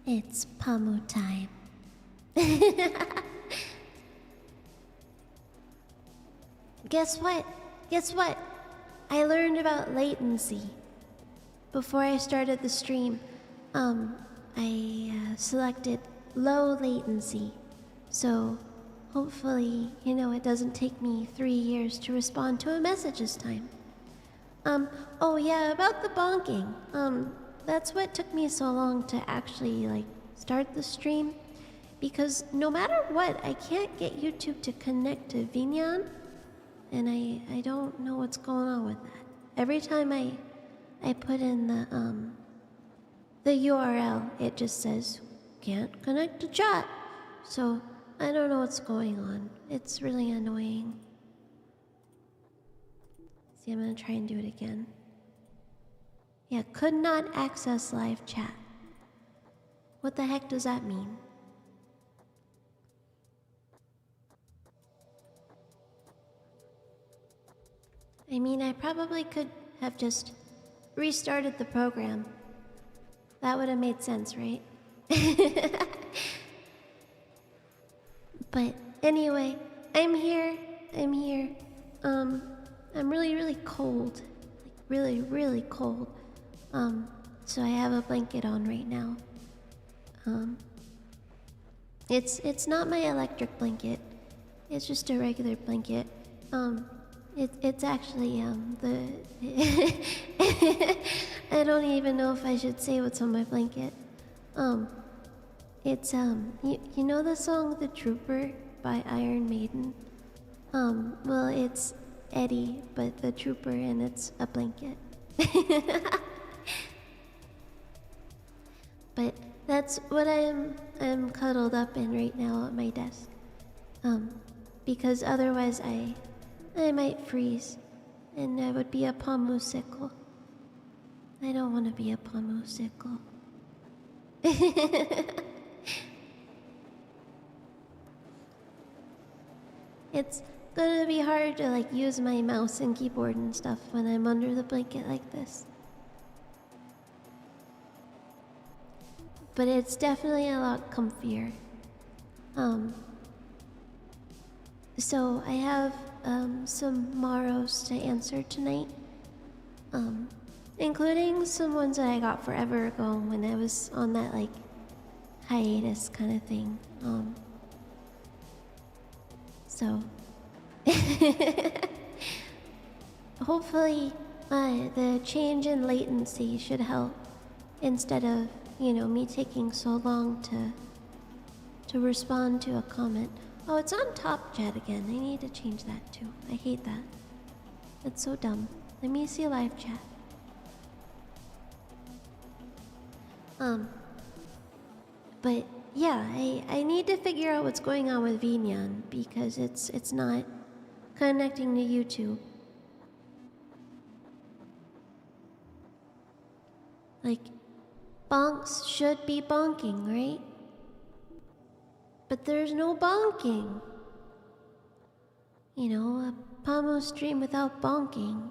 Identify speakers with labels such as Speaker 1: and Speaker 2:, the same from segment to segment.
Speaker 1: It's Pamu time. Guess what? Guess what? I learned about latency. Before I started the stream, I selected low latency. So hopefully, it doesn't take me 3 years to respond to a message this time. Oh yeah, about the bonking. That's what took me so long to actually, start the stream. Because no matter what, I can't get YouTube to connect to Vinyan. And I don't know what's going on with that. Every time I put in the URL, it just says, can't connect to chat. So I don't know what's going on. It's really annoying. See, I'm gonna try and do it again. Yeah, could not access live chat. What the heck does that mean? I mean, I probably could have just restarted the program. That would have made sense, right? But anyway, I'm here. I'm really, really cold. Really, really cold. So I have a blanket on right now. It's not my electric blanket. It's just a regular blanket. It's actually, I don't even know if I should say what's on my blanket. It's, you know the song The Trooper by Iron Maiden? Well, it's Eddie, but the Trooper, and it's a blanket. But that's what I'm cuddled up in right now at my desk. Because otherwise I might freeze, and I would be a pommosicle. I don't want to be a pommosicle. It's gonna be hard to use my mouse and keyboard and stuff when I'm under the blanket like this. But it's definitely a lot comfier. So I have some maros to answer tonight. Including some ones that I got forever ago when I was on that hiatus kind of thing. So hopefully the change in latency should help instead of, me taking so long to respond to a comment. Oh, it's on top chat again. I need to change that too. I hate that. That's so dumb. Let me see live chat. But yeah, I need to figure out what's going on with Vinyan because it's not connecting to YouTube. Bonks should be bonking, right? But there's no bonking. A Pomo stream without bonking.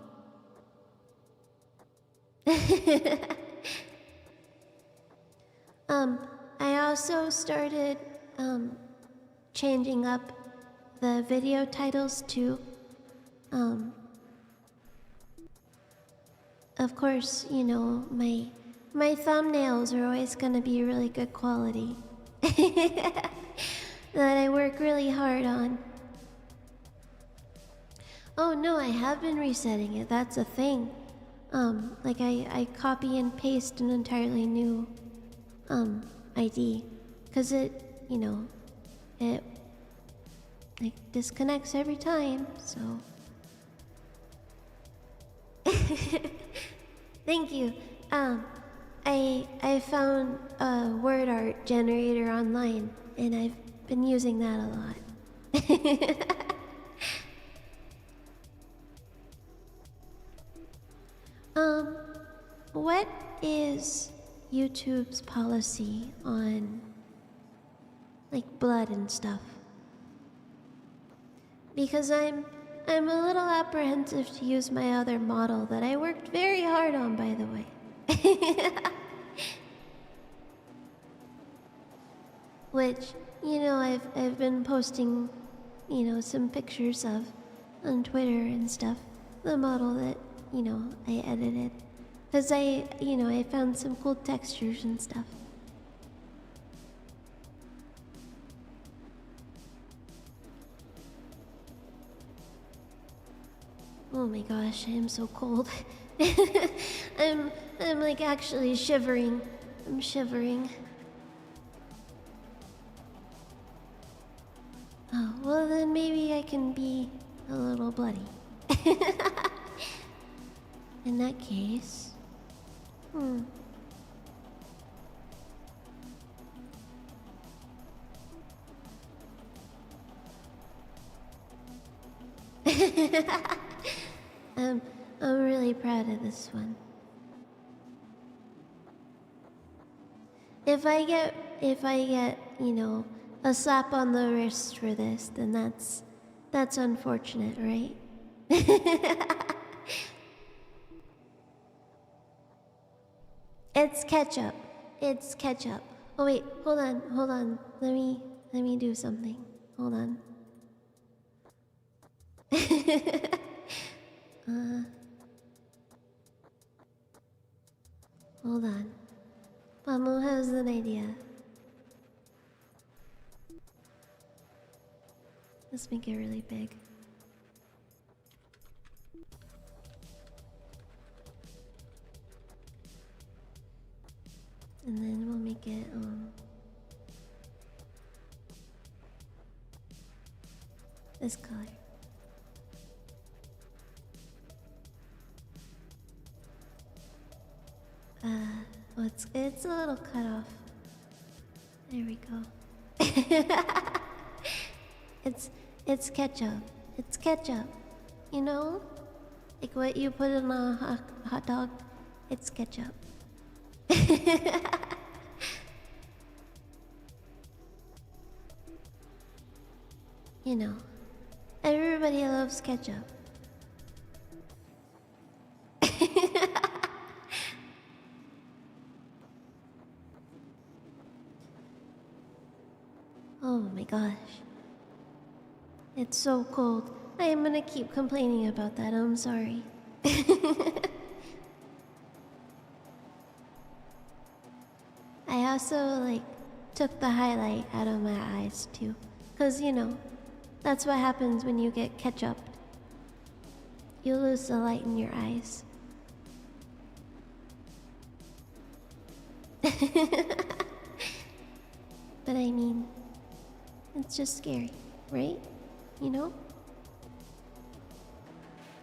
Speaker 1: I also started changing up the video titles too. Of course, my thumbnails are always gonna be really good quality. That I work really hard on. Oh no, I have been resetting it. That's a thing. I copy and paste an entirely new ID, cause it disconnects every time. So thank you. I found a word art generator online, and I've been using that a lot. What is YouTube's policy on blood and stuff? Because I'm a little apprehensive to use my other model that I worked very hard on, by the way. which, I've been posting, some pictures of on Twitter and stuff. The model that, I edited. Because I found some cool textures and stuff. Oh my gosh, I am so cold. I'm like actually shivering. I'm shivering. Oh, well then maybe I can be a little bloody. In that case... I'm really proud of this one. If I get, a slap on the wrist for this, then that's unfortunate, right? It's ketchup. It's ketchup. Oh wait, hold on. Let me do something. Hold on. Hold on. Mamo has an idea. Let's make it really big. And then we'll make it, this color. Oh, it's a little cut off. There we go. It's ketchup. It's ketchup. You know? Like what you put in a hot dog. It's ketchup. You know, everybody loves ketchup. Oh my gosh. It's so cold. I am gonna keep complaining about that. I'm sorry. I also, took the highlight out of my eyes, too. Because, that's what happens when you get ketchup. You lose the light in your eyes. But I mean, it's just scary, right? You know?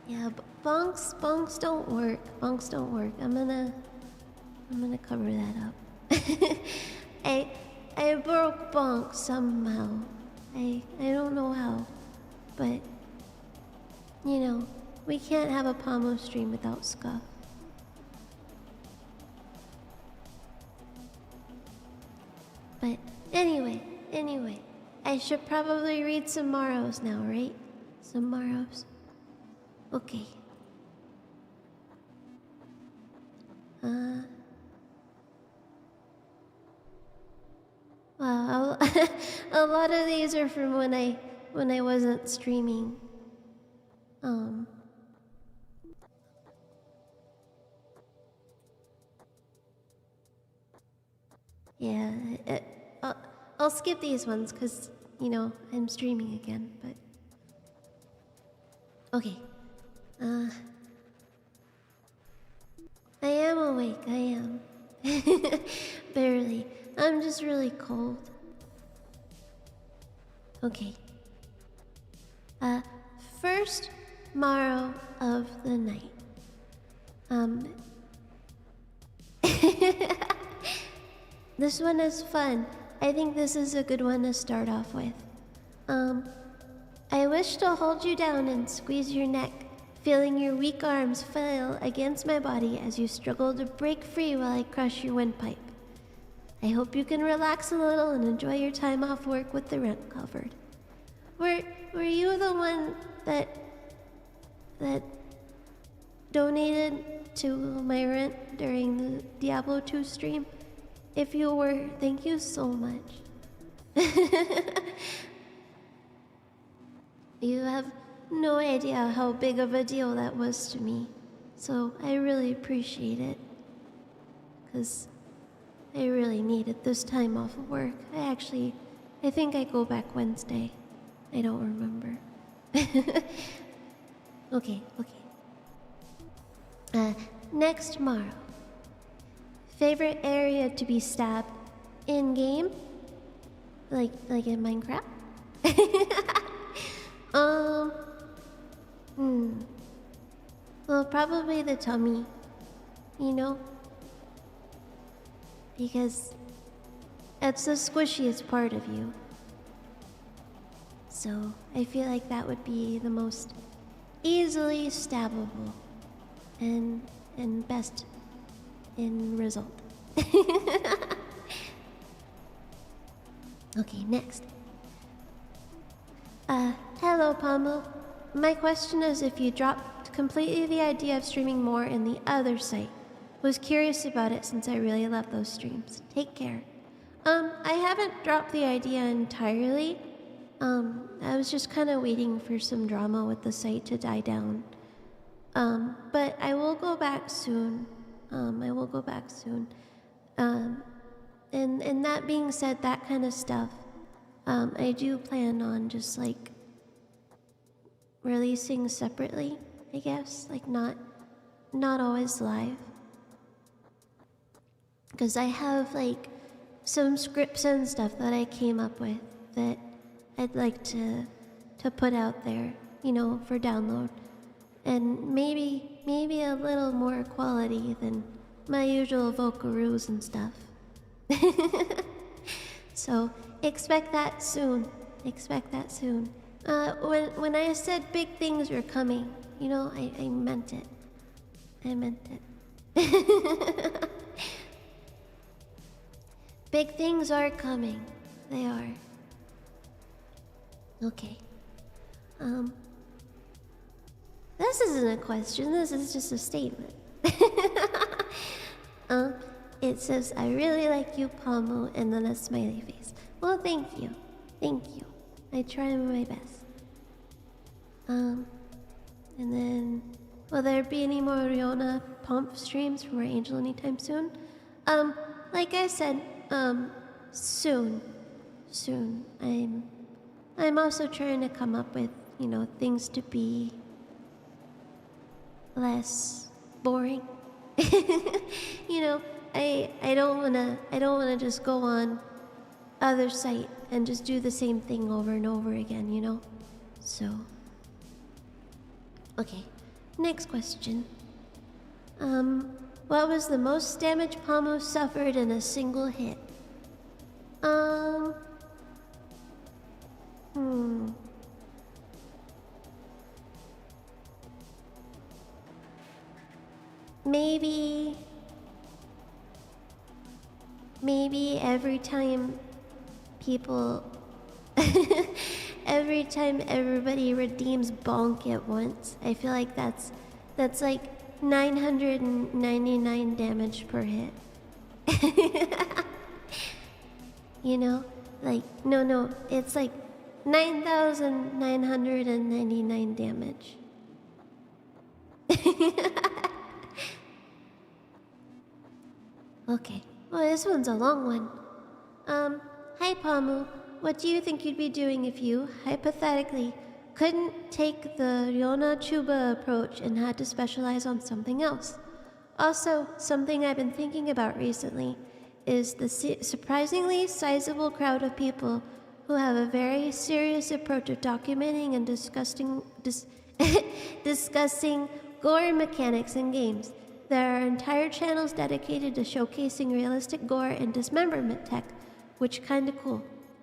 Speaker 1: Yeah, bonks don't work. Bonks don't work. I'm gonna cover that up. I broke bonk somehow. I don't know how, but we can't have a Pomo stream without Scuff. But anyway, I should probably read some maros now, right? Some maros. Okay. Wow, a lot of these are from when I wasn't streaming. Yeah, I'll skip these ones because, I'm streaming again, but... Okay. I am awake, I am. Barely. I'm just really cold. Okay. First Maro of the night. This one is fun. I think this is a good one to start off with. I wish to hold you down and squeeze your neck, feeling your weak arms flail against my body as you struggle to break free while I crush your windpipe. I hope you can relax a little and enjoy your time off work with the rent covered. Were you the one that donated to my rent during the Diablo 2 stream? If you were, thank you so much. You have no idea how big of a deal that was to me. So I really appreciate it. Because I really needed this time off of work. I think I go back Wednesday. I don't remember. Okay. Next tomorrow. Favorite area to be stabbed in game? Like in Minecraft? Well, probably the tummy. You know? Because it's the squishiest part of you. So I feel like that would be the most easily stabbable and best in result. Okay, next. Hello, Pomo. My question is if you dropped completely the idea of streaming more in the other site. Was curious about it since I really love those streams. Take care. I haven't dropped the idea entirely. I was just kind of waiting for some drama with the site to die down. But I will go back soon. And that being said, that kind of stuff, I do plan on just like releasing separately, I guess, like not always live. Because I have like some scripts and stuff that I came up with that I'd like to put out there, you know, for download. And maybe a little more quality than my usual vocaroos and stuff. So expect that soon. When I said big things are coming, you know, I meant it. Big things are coming. They are. Okay. This isn't a question, this is just a statement. It says, I really like you, Pomo, and then a smiley face. Well, thank you. I try my best. And then, will there be any more Riona Pomp streams from our angel anytime soon? Like I said, soon. I'm also trying to come up with, you know, things to be less boring. You know, I don't wanna just go on other site and just do the same thing over and over again, you know? So okay, next question. What was the most damage Pomo suffered in a single hit? Maybe every time people every time everybody redeems bonk at once. I feel like that's like 999 damage per hit. You know? Like, no, it's like 9,999 damage. Okay, well, this one's a long one. Hi, Pamu. What do you think you'd be doing if you, hypothetically, couldn't take the Ryona Chuba approach and had to specialize on something else? Also, something I've been thinking about recently is the surprisingly sizable crowd of people who have a very serious approach of documenting and discussing gore mechanics in games. There are entire channels dedicated to showcasing realistic gore and dismemberment tech, which kinda cool.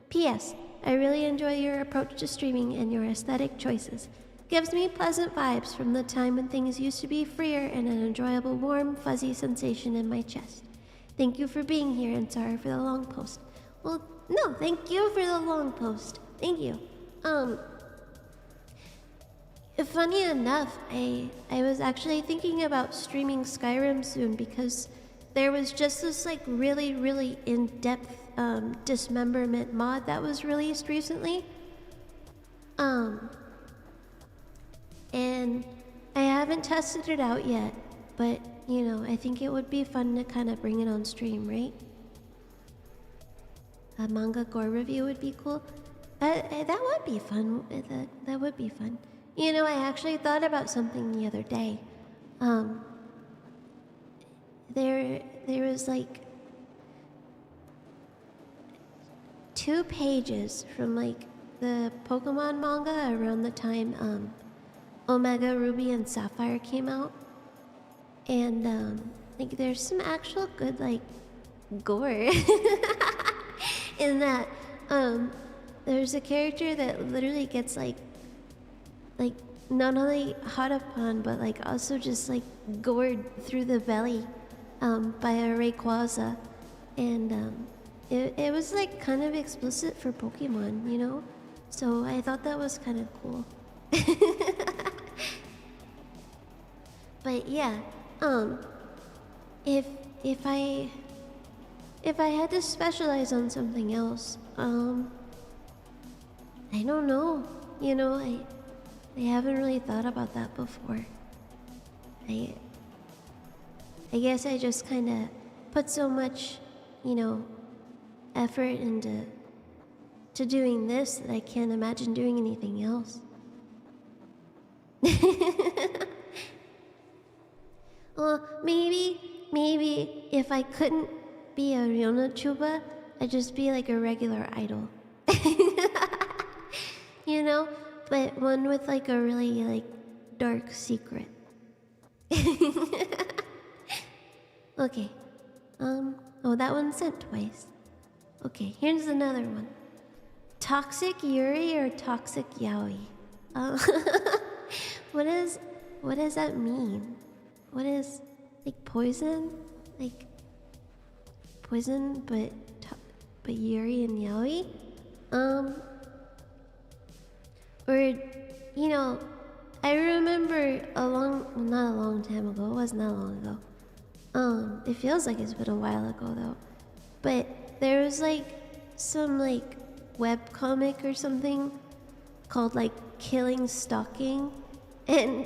Speaker 1: P.S. I really enjoy your approach to streaming and your aesthetic choices. Gives me pleasant vibes from the time when things used to be freer and an enjoyable warm, fuzzy sensation in my chest. Thank you for being here and sorry for the long post. Well, no, thank you for the long post. Thank you. Funny enough, I was actually thinking about streaming Skyrim soon because there was just this like really, really in-depth dismemberment mod that was released recently. And I haven't tested it out yet, but you know, I think it would be fun to kind of bring it on stream, right? A manga gore review would be cool. That would be fun. That would be fun. You know, I actually thought about something the other day. There was like 2 pages from like the Pokemon manga around the time Omega Ruby and Sapphire came out, and like there's some actual good like gore in that. There's a character that literally gets like not only hot upon but like also just like gored through the belly by a Rayquaza, and it was like kind of explicit for Pokemon, you know, so I thought that was kind of cool. But yeah, if I had to specialize on something else, I don't know. You know, I haven't really thought about that before. I guess I just kind of put so much, you know, effort into doing this that I can't imagine doing anything else. Well, maybe if I couldn't be a real vtuber, I'd just be like a regular idol. You know? But one with like a really like dark secret. Okay. Oh, that one sent twice. Okay, here's another one. Toxic Yuri or toxic yaoi? What does that mean? What is like poison? Like poison, but Yuri and yaoi? Or, you know, I remember not a long time ago, it wasn't that long ago. It feels like it's been a while ago though. But there was like some like webcomic or something called like Killing Stalking. And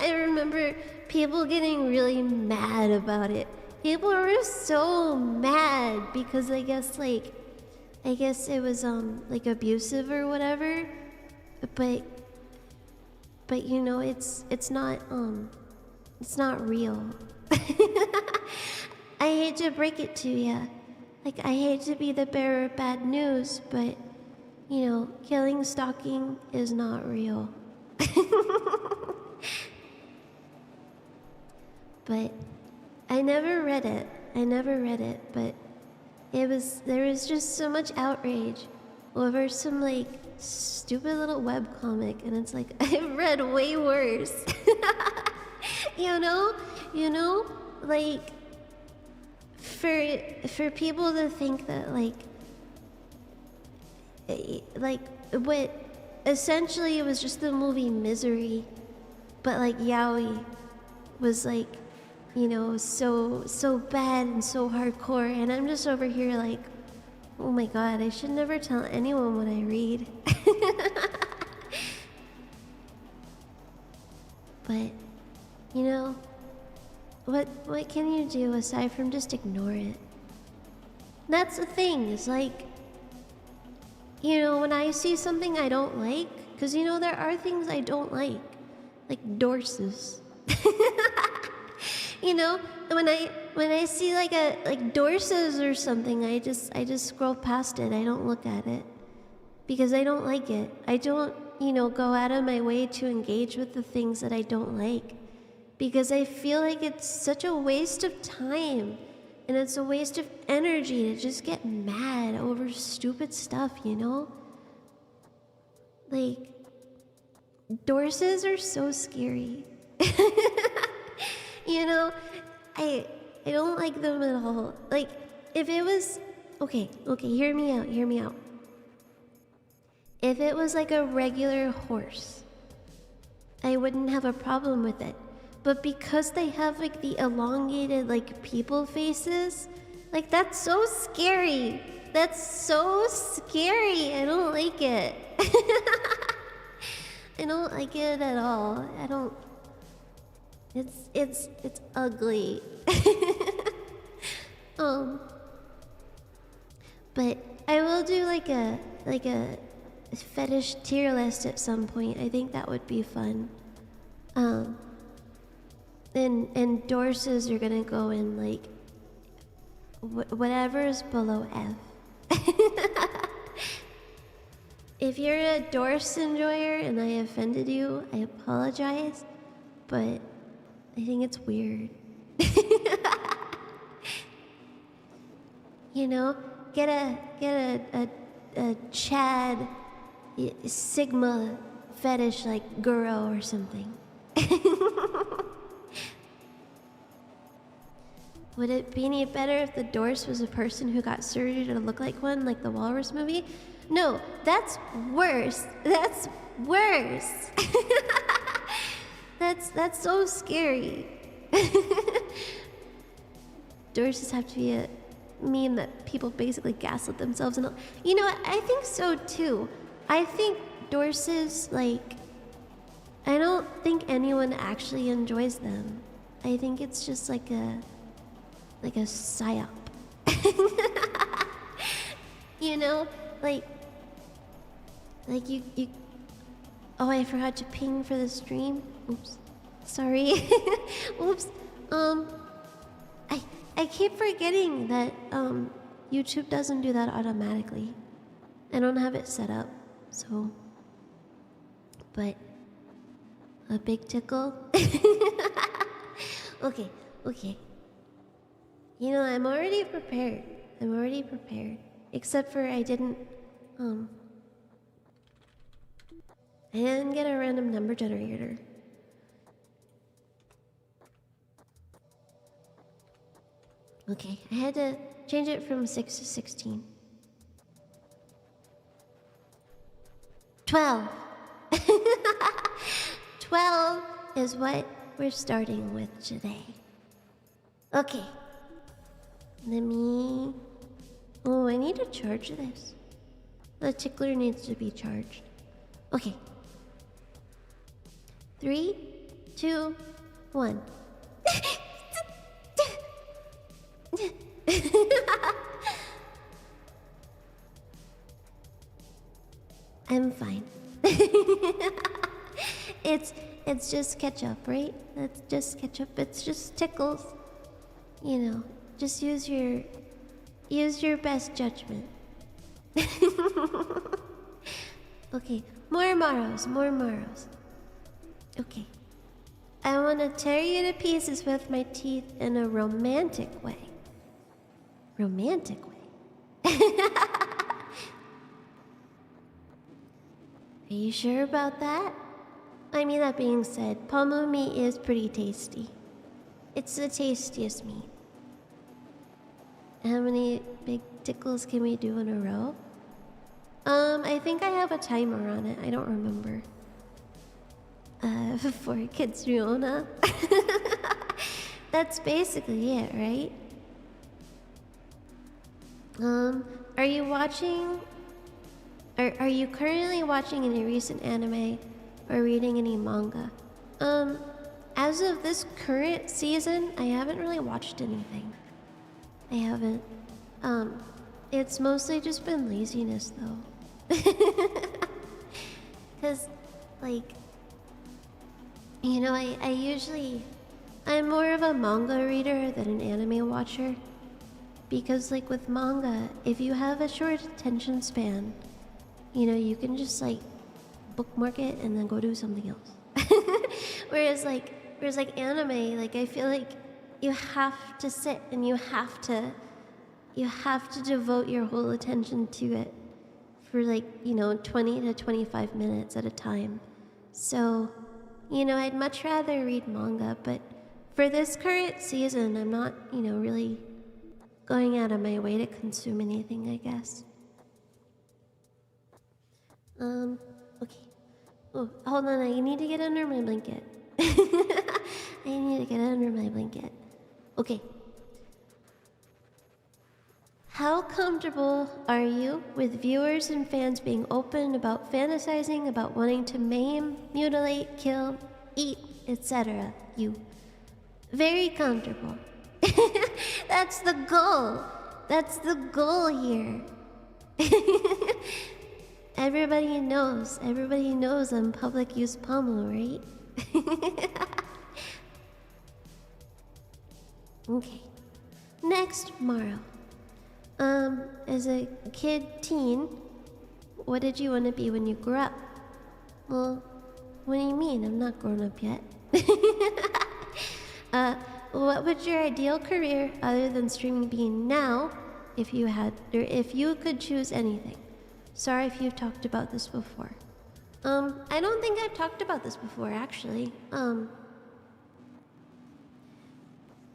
Speaker 1: I remember people getting really mad about it. People were so mad because I guess it was like abusive or whatever. But you know, it's not real. I hate to break it to ya. Like, I hate to be the bearer of bad news, but you know, killing stalking is not real. But I never read it, but there was just so much outrage over some like stupid little webcomic, and it's like I've read way worse. you know, like for people to think that like what essentially it was just the movie Misery, but like yaoi was like, you know, so bad and so hardcore, and I'm just over here like, oh my god, I should never tell anyone what I read. But you know, what can you do aside from just ignore it? That's the thing, is like, you know, when I see something I don't like, because you know there are things I don't like dorses. You know, when I see like dorses or something, I just scroll past it. I don't look at it because I don't like it. I don't, you know, go out of my way to engage with the things that I don't like, because I feel like it's such a waste of time and it's a waste of energy to just get mad over stupid stuff, you know? Like, dorses are so scary. You know, I don't like them at all. Like, if it was okay, hear me out. If it was like a regular horse, I wouldn't have a problem with it. but because they have like the elongated like people faces, like that's so scary. That's so scary. I don't like it. I don't like it at all. I don't. It's ugly. But I will do like a fetish tier list at some point. I think that would be fun. And Dorses are gonna go in like whatever is below F. If you're a Dorse enjoyer and I offended you, I apologize, but I think it's weird. You know, get a Chad Sigma fetish like Guro or something. Would it be any better if the Dorse was a person who got surgery to look like one, like the Walrus movie? No, that's worse. That's worse. That's so scary. Dorses have to be a meme that people basically gaslit themselves and you know what? I think so too. I think Dorses, like, I don't think anyone actually enjoys them. I think it's just like a psyop. You know, like you. Oh, I forgot to ping for the stream. Oops, sorry. Oops. I keep forgetting that YouTube doesn't do that automatically. I don't have it set up, so. But a big tickle. Okay. You know, I'm already prepared. Except for I didn't get a random number generator. Okay, I had to change it from 6 to 16. 12. 12 is what we're starting with today. Okay. Let me... Oh, I need to charge this. The tickler needs to be charged. Okay. 3, 2, 1. I'm fine. It's just ketchup, right? It's just ketchup. It's just tickles. You know, just use your best judgment. Okay, more maros. Okay. I want to tear you to pieces with my teeth in a romantic way. Are you sure about that? I mean, that being said, pomo meat is pretty tasty. It's the tastiest meat. How many big tickles can we do in a row? I think I have a timer on it. I don't remember. For kids Riona. That's basically it, right? Are you watching... Are you currently watching any recent anime or reading any manga? As of this current season, I haven't really watched anything. I haven't. It's mostly just been laziness, though. Because, like, you know, I'm more of a manga reader than an anime watcher. Because, like, with manga, if you have a short attention span, you know, you can just, like, bookmark it and then go do something else. Whereas anime, like, I feel like you have to sit and you have to devote your whole attention to it for, like, you know, 20 to 25 minutes at a time. So, you know, I'd much rather read manga, but for this current season, I'm not, you know, really going out of my way to consume anything, I guess. Okay. Oh, hold on, I need to get under my blanket. I need to get under my blanket. Okay. How comfortable are you with viewers and fans being open about fantasizing about wanting to maim, mutilate, kill, eat, etc. you? Very comfortable. That's the goal. That's the goal here. Everybody knows I'm public use Pomo, right? Okay. Next, Maro. As a teen, what did you want to be when you grew up? Well, what do you mean? I'm not grown up yet. What would your ideal career other than streaming be now if you could choose anything? Sorry if you've talked about this before. I don't think I've talked about this before, actually.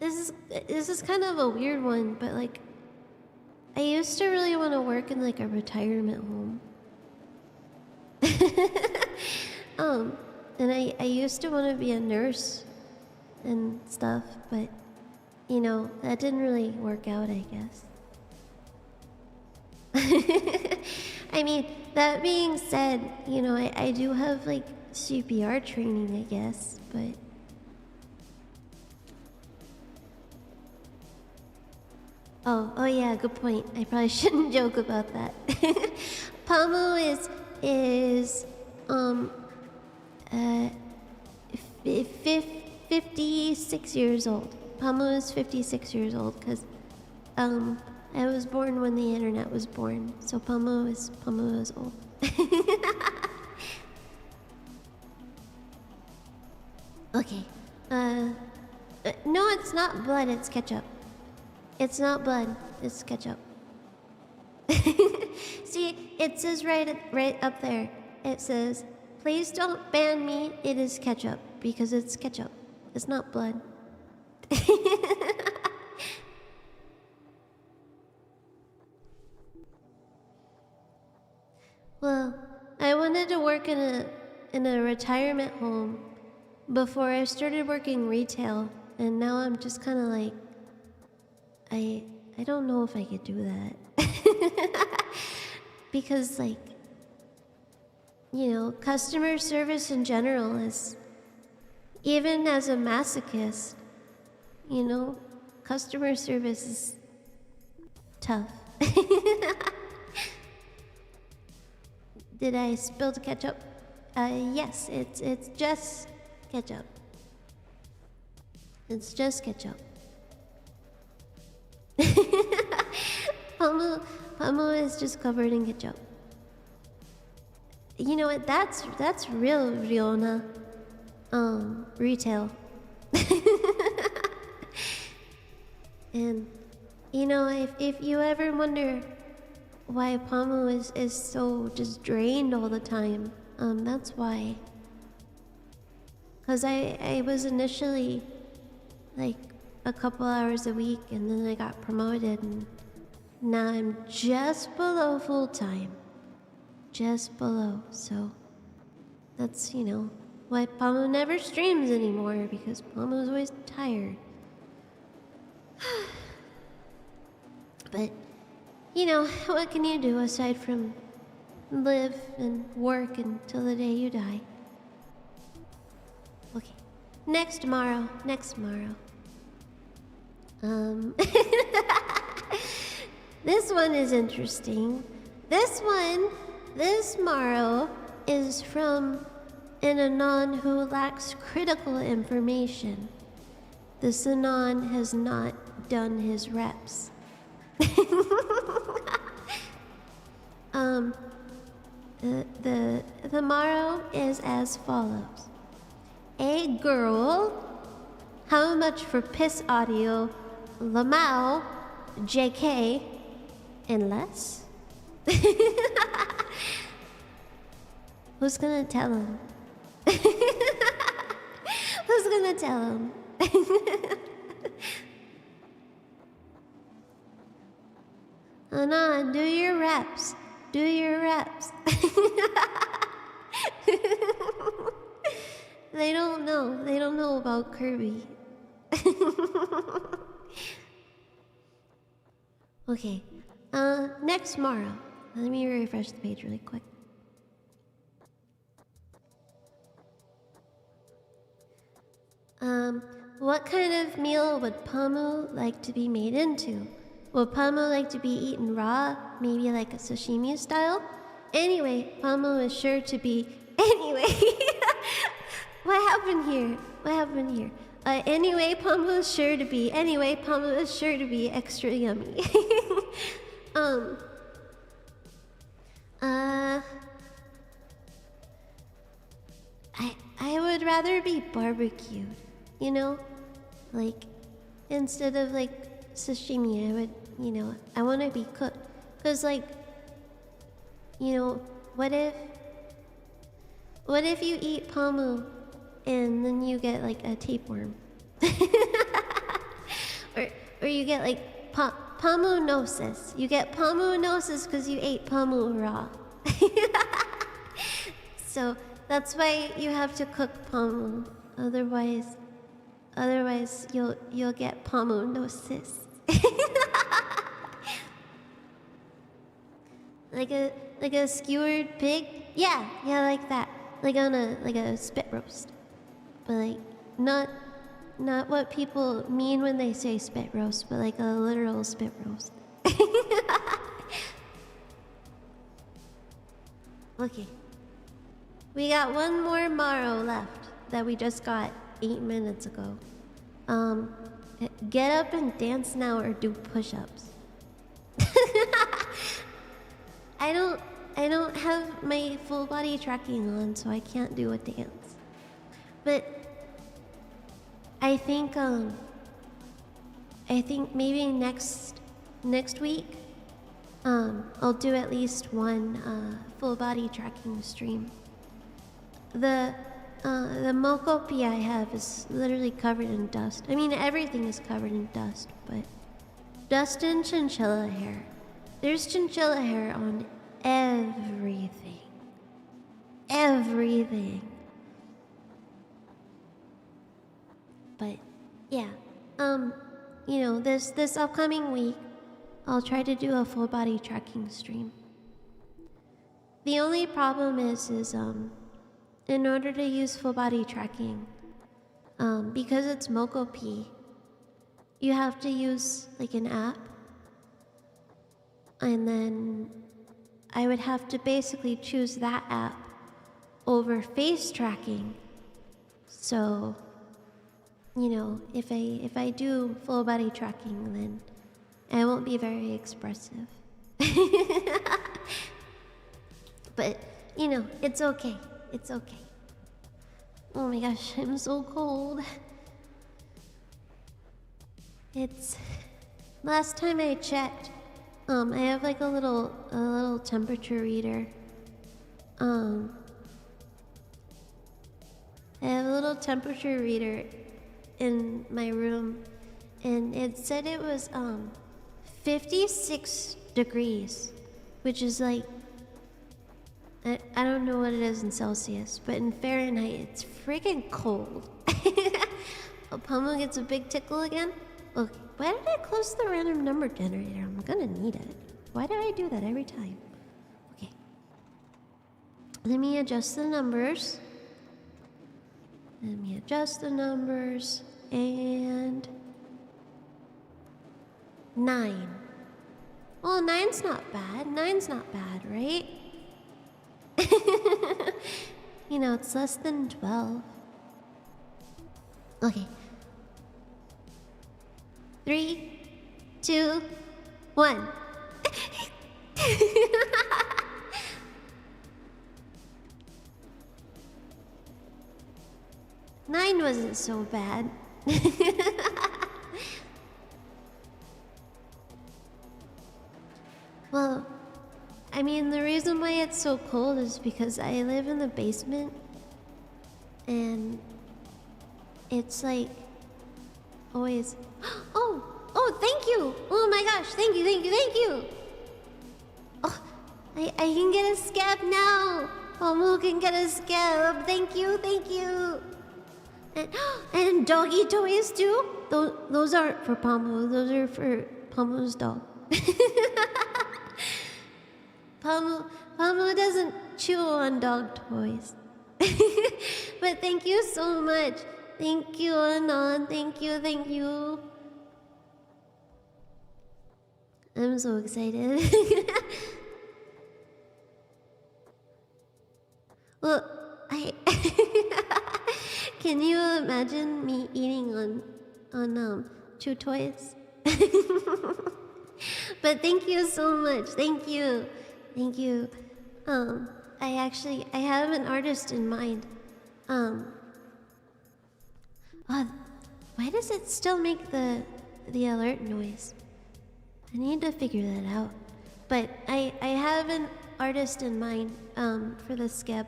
Speaker 1: This is kind of a weird one, but like, I used to really want to work in like a retirement home. And I used to want to be a nurse and stuff, but you know, that didn't really work out, I guess. I mean, that being said, you know, I do have like CPR training, I guess, but oh yeah, good point. I probably shouldn't joke about that. Pomo is 56 years old. Pomo is 56 years old because I was born when the internet was born, so Pomo is old. Okay. No, it's not blood. It's ketchup. It's not blood. It's ketchup. See, it says right up there. It says, "Please don't ban me. It is ketchup because it's ketchup. It's not blood." Well, I wanted to work in a retirement home before I started working retail, and now I'm just kind of like, I don't know if I could do that. Because like, you know, customer service in general is, even as a masochist, you know, customer service is tough. Did I spill the ketchup? Yes, it's just ketchup. It's just ketchup. Pomo is just covered in ketchup. You know what? That's real Riona. Retail. And you know, if you ever wonder why Pomo is so just drained all the time, that's why. Cause I was initially like a couple hours a week, and then I got promoted, and now I'm just below full time. Just below, so that's, you know, why Pomo never streams anymore, because Pomo's always tired. But, you know, what can you do aside from live and work until the day you die? Okay, next Maro. This one is interesting. This Maro is from an Anon who lacks critical information. This Anon has not done his reps. The Maro is as follows. A girl, how much for piss audio, Lamau, JK, and less? Who's gonna tell him? Who's gonna tell him? Anon, do your reps. Do your reps. They don't know. know. They don't know about Kirby. Okay. Next Maro. Let me refresh the page really quick. What kind of meal would Pamu like to be made into? Would Pamu like to be eaten raw, maybe like a sashimi style? Anyway, Pamu is sure to be... Anyway! What happened here? What happened here? Anyway, Pamu is sure to be... Anyway, Pamu is sure to be extra yummy. I would rather be barbecued, you know? Like, instead of like sashimi, I would, you know, I want to be cooked. Cause like, you know, what if you eat Pamu and then you get like a tapeworm? or you get like Pamu-nosis. You get Pamu-nosis because you ate Pamu raw. So that's why you have to cook Pamu. Otherwise you'll get Pamu-nosis. Like a skewered pig? Yeah, like that. Like on a spit roast. But like not what people mean when they say spit roast, but like a literal spit roast. Okay. We got one more Maro left that we just got 8 minutes ago. Get up and dance now or do push-ups. I don't have my full body tracking on, so I can't do a dance. But I think maybe next week I'll do at least one full body tracking stream. The Mokopi I have is literally covered in dust. I mean, everything is covered in dust, but dust and chinchilla hair. There's chinchilla hair on everything. Everything. But yeah, you know, this upcoming week, I'll try to do a full body tracking stream. The only problem is in order to use full body tracking, because it's Mokopi, you have to use like an app, and then I would have to basically choose that app over face tracking. So, you know, if I do full body tracking, then I won't be very expressive. But, you know, it's okay. It's okay. Oh my gosh, I'm so cold. It's... Last time I checked, I have like a little temperature reader. I have a little temperature reader in my room, and it said it was 56 degrees, which is like, I don't know what it is in Celsius, but in Fahrenheit it's freaking cold. Oh, Pomo gets a big tickle again? Look, why did I close the random number generator? I'm gonna need it. Why do I do that every time? Okay. Let me adjust the numbers. And... $9. Well, 9's not bad. 9's not bad, right? You know, it's less than 12. Okay. 3, 2, 1. Nine wasn't so bad. Well, I mean, the reason why it's so cold is because I live in the basement, and it's like always... Oh, thank you! Oh my gosh, thank you! Oh, I can get a scab now! Pomu can get a scab! Thank you! And, and doggy toys too? Those aren't for Pomo, those are for Pomo's dog. Pomo doesn't chew on dog toys. But thank you so much. Thank you, Anon. Thank you. I'm so excited. Well, can you imagine me eating on chew toys? But thank you so much. Thank you. I have an artist in mind. Why does it still make the alert noise? I need to figure that out. But I have an artist in mind for the skeb.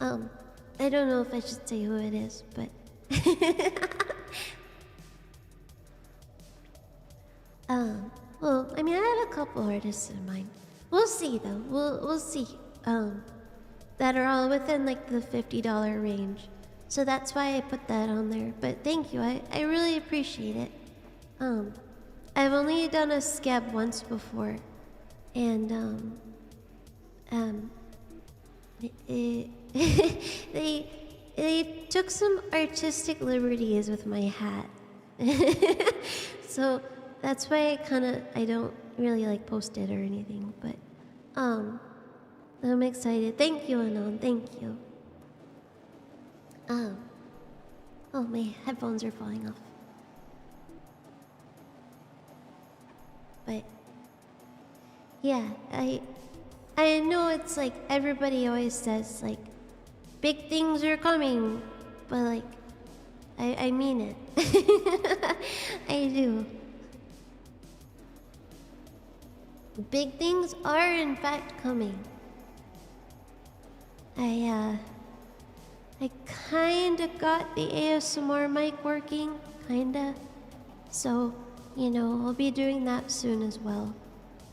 Speaker 1: I don't know if I should say who it is, but well, I mean, I have a couple artists in mind. We'll see though. We'll see. That are all within like the $50 range. So that's why I put that on there. But thank you. I really appreciate it. I've only done a skeb once before, and they took some artistic liberties with my hat. So that's why I don't really like post it or anything, but I'm excited. Thank you, Anon. Thank you. Oh, my headphones are falling off. But yeah, I know it's like everybody always says like big things are coming, but like I mean it. I do. Big things are in fact coming. I kinda got the ASMR mic working, kinda. So, you know, I'll be doing that soon as well.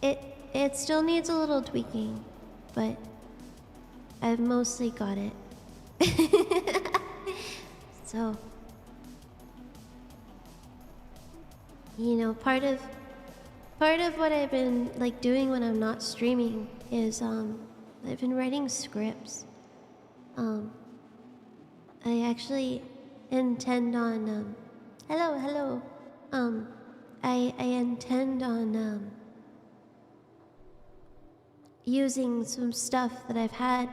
Speaker 1: It still needs a little tweaking, but I've mostly got it. So, you know, part of what I've been like doing when I'm not streaming is I've been writing scripts. I actually intend on hello. I intend on using some stuff that I've had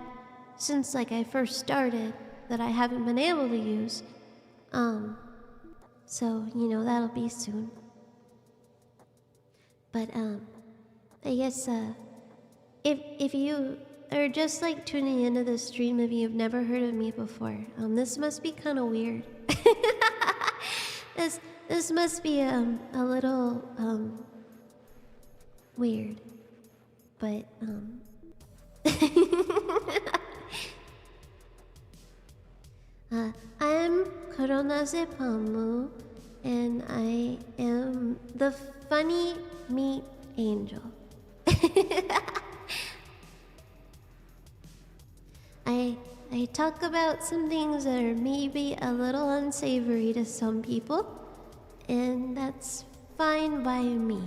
Speaker 1: since like I first started that I haven't been able to use. So, you know, that'll be soon. But I guess if you are just like tuning into the stream, if you've never heard of me before, this must be kind of weird. This must be a little weird, but I'm Koronaze Pamu, and I am the funny meat angel. I talk about some things that are maybe a little unsavory to some people, and that's fine by me.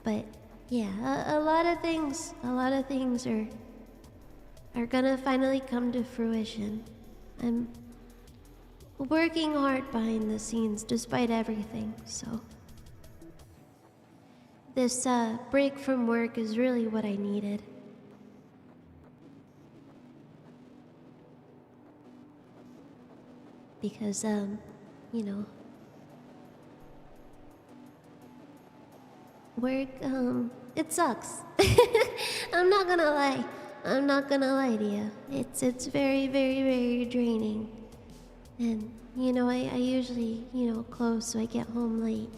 Speaker 1: But yeah, a lot of things are gonna finally come to fruition. I'm working hard behind the scenes despite everything, so this break from work is really what I needed. Because, you know, work, it sucks. I'm not gonna lie. I'm not gonna lie to you. It's very, very, very draining. And, you know, I usually, you know, close so I get home late.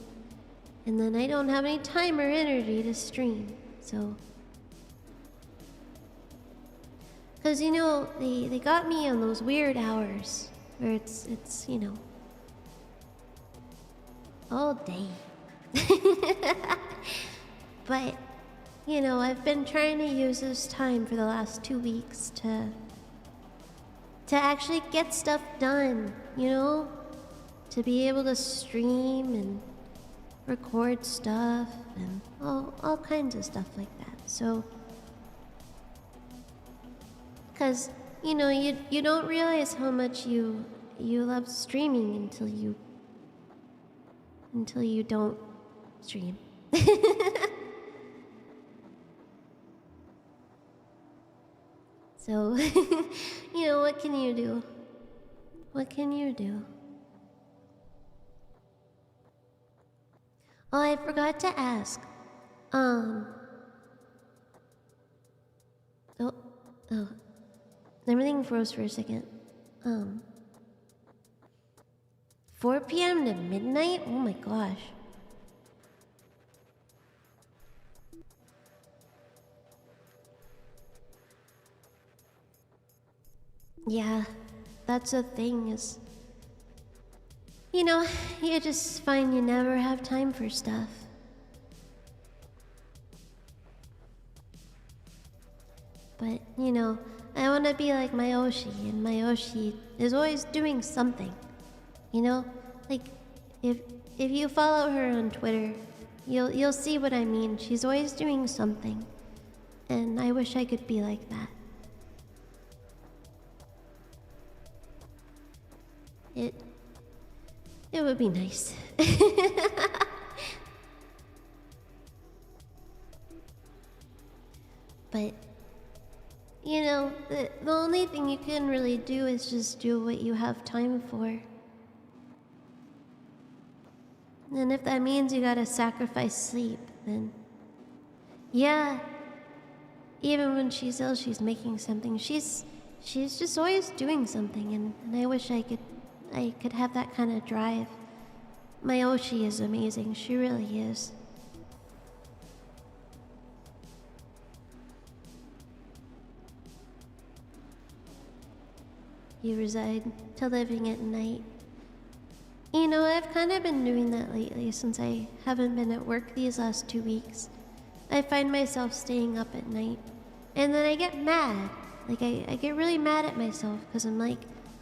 Speaker 1: And then I don't have any time or energy to stream, so... Because, you know, they got me on those weird hours where it's you know, all day. But you know, I've been trying to use this time for the last 2 weeks to actually get stuff done, you know? To be able to stream and record stuff and all kinds of stuff like that. So, because, you know, you don't realize how much you love streaming until you don't stream. So, you know, what can you do? What can you do? Oh, I forgot to ask. Oh, oh. Everything froze for a second. 4 p.m. to midnight? Oh my gosh. Yeah, that's the thing is, you know, you just find you never have time for stuff. But, you know, I want to be like my Oshi, and my Oshi is always doing something. You know? Like, if you follow her on Twitter, you'll see what I mean. She's always doing something. And I wish I could be like that. It would be nice. But, you know, the only thing you can really do is just do what you have time for. And if that means you gotta sacrifice sleep, then yeah. Even when she's ill, she's making something. She's just always doing something, and I wish I could have that kind of drive. My Oshi is amazing. She really is. You reside to living at night. You know, I've kind of been doing that lately since I haven't been at work these last 2 weeks. I find myself staying up at night. And then I get mad. Like, I get really mad at myself because I'm like,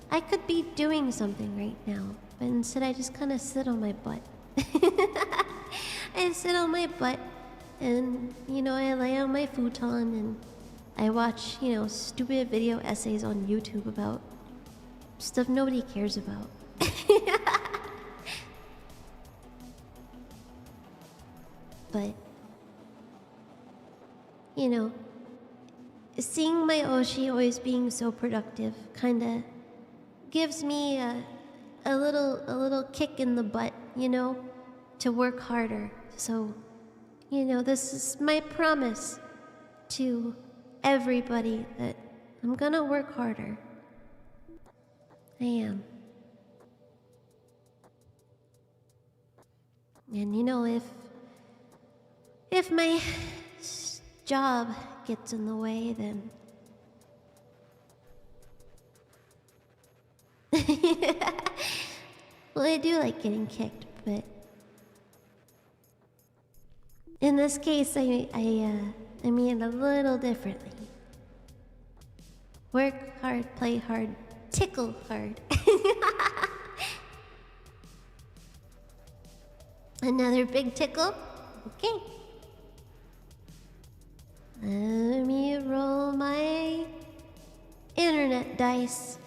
Speaker 1: I could be doing something right now. But instead I just kind of sit on my butt. I sit on my butt and, you know, I lay on my futon and I watch, you know, stupid video essays on YouTube about stuff nobody cares about. But, you know, seeing my Oshi always being so productive kinda gives me a little kick in the butt, you know, to work harder. So, you know, this is my promise to everybody that I'm gonna work harder. I am. And you know, if my job gets in the way, then well, I do like getting kicked, but in this case, I mean a little differently. Work hard, play hard, tickle hard. Another big tickle? Okay. Let me roll my internet dice.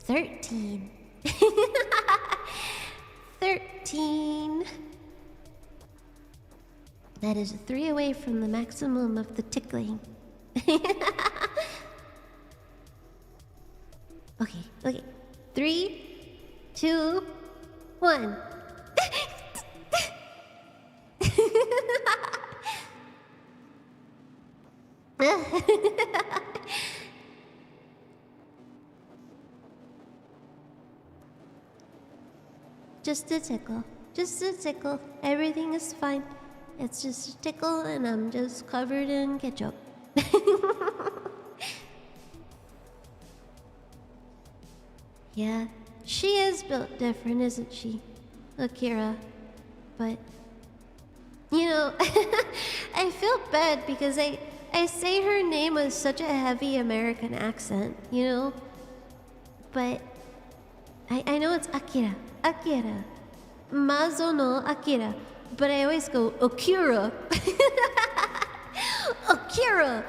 Speaker 1: 13. 13. That is a 3 away from the maximum of the tickling. Okay. 3, 2, 1. Just a tickle. Just a tickle. Everything is fine. It's just a tickle and I'm just covered in ketchup. Yeah, she is built different, isn't she, Akira? But You know, I feel bad because I say her name with such a heavy American accent, you know? But I know it's Akira. Akira. Mazo no Akira. But I always go, Akira. Akira.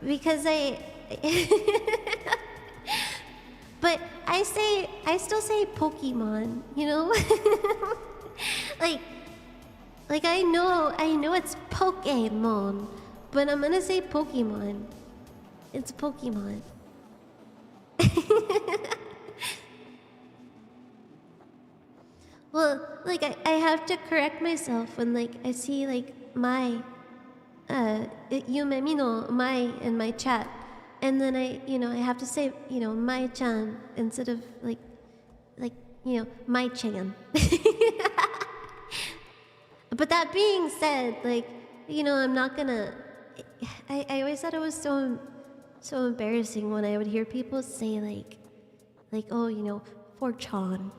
Speaker 1: Because but I still say Pokemon, you know? like I know it's Pokemon, but I'm gonna say Pokemon. It's Pokemon. Well, like I have to correct myself when like I see like my Yumemi no my in my chat, and then I have to say my-chan instead of like my-chan. But that being said, like I'm not gonna. I always thought it was so embarrassing when I would hear people say like oh 4chan.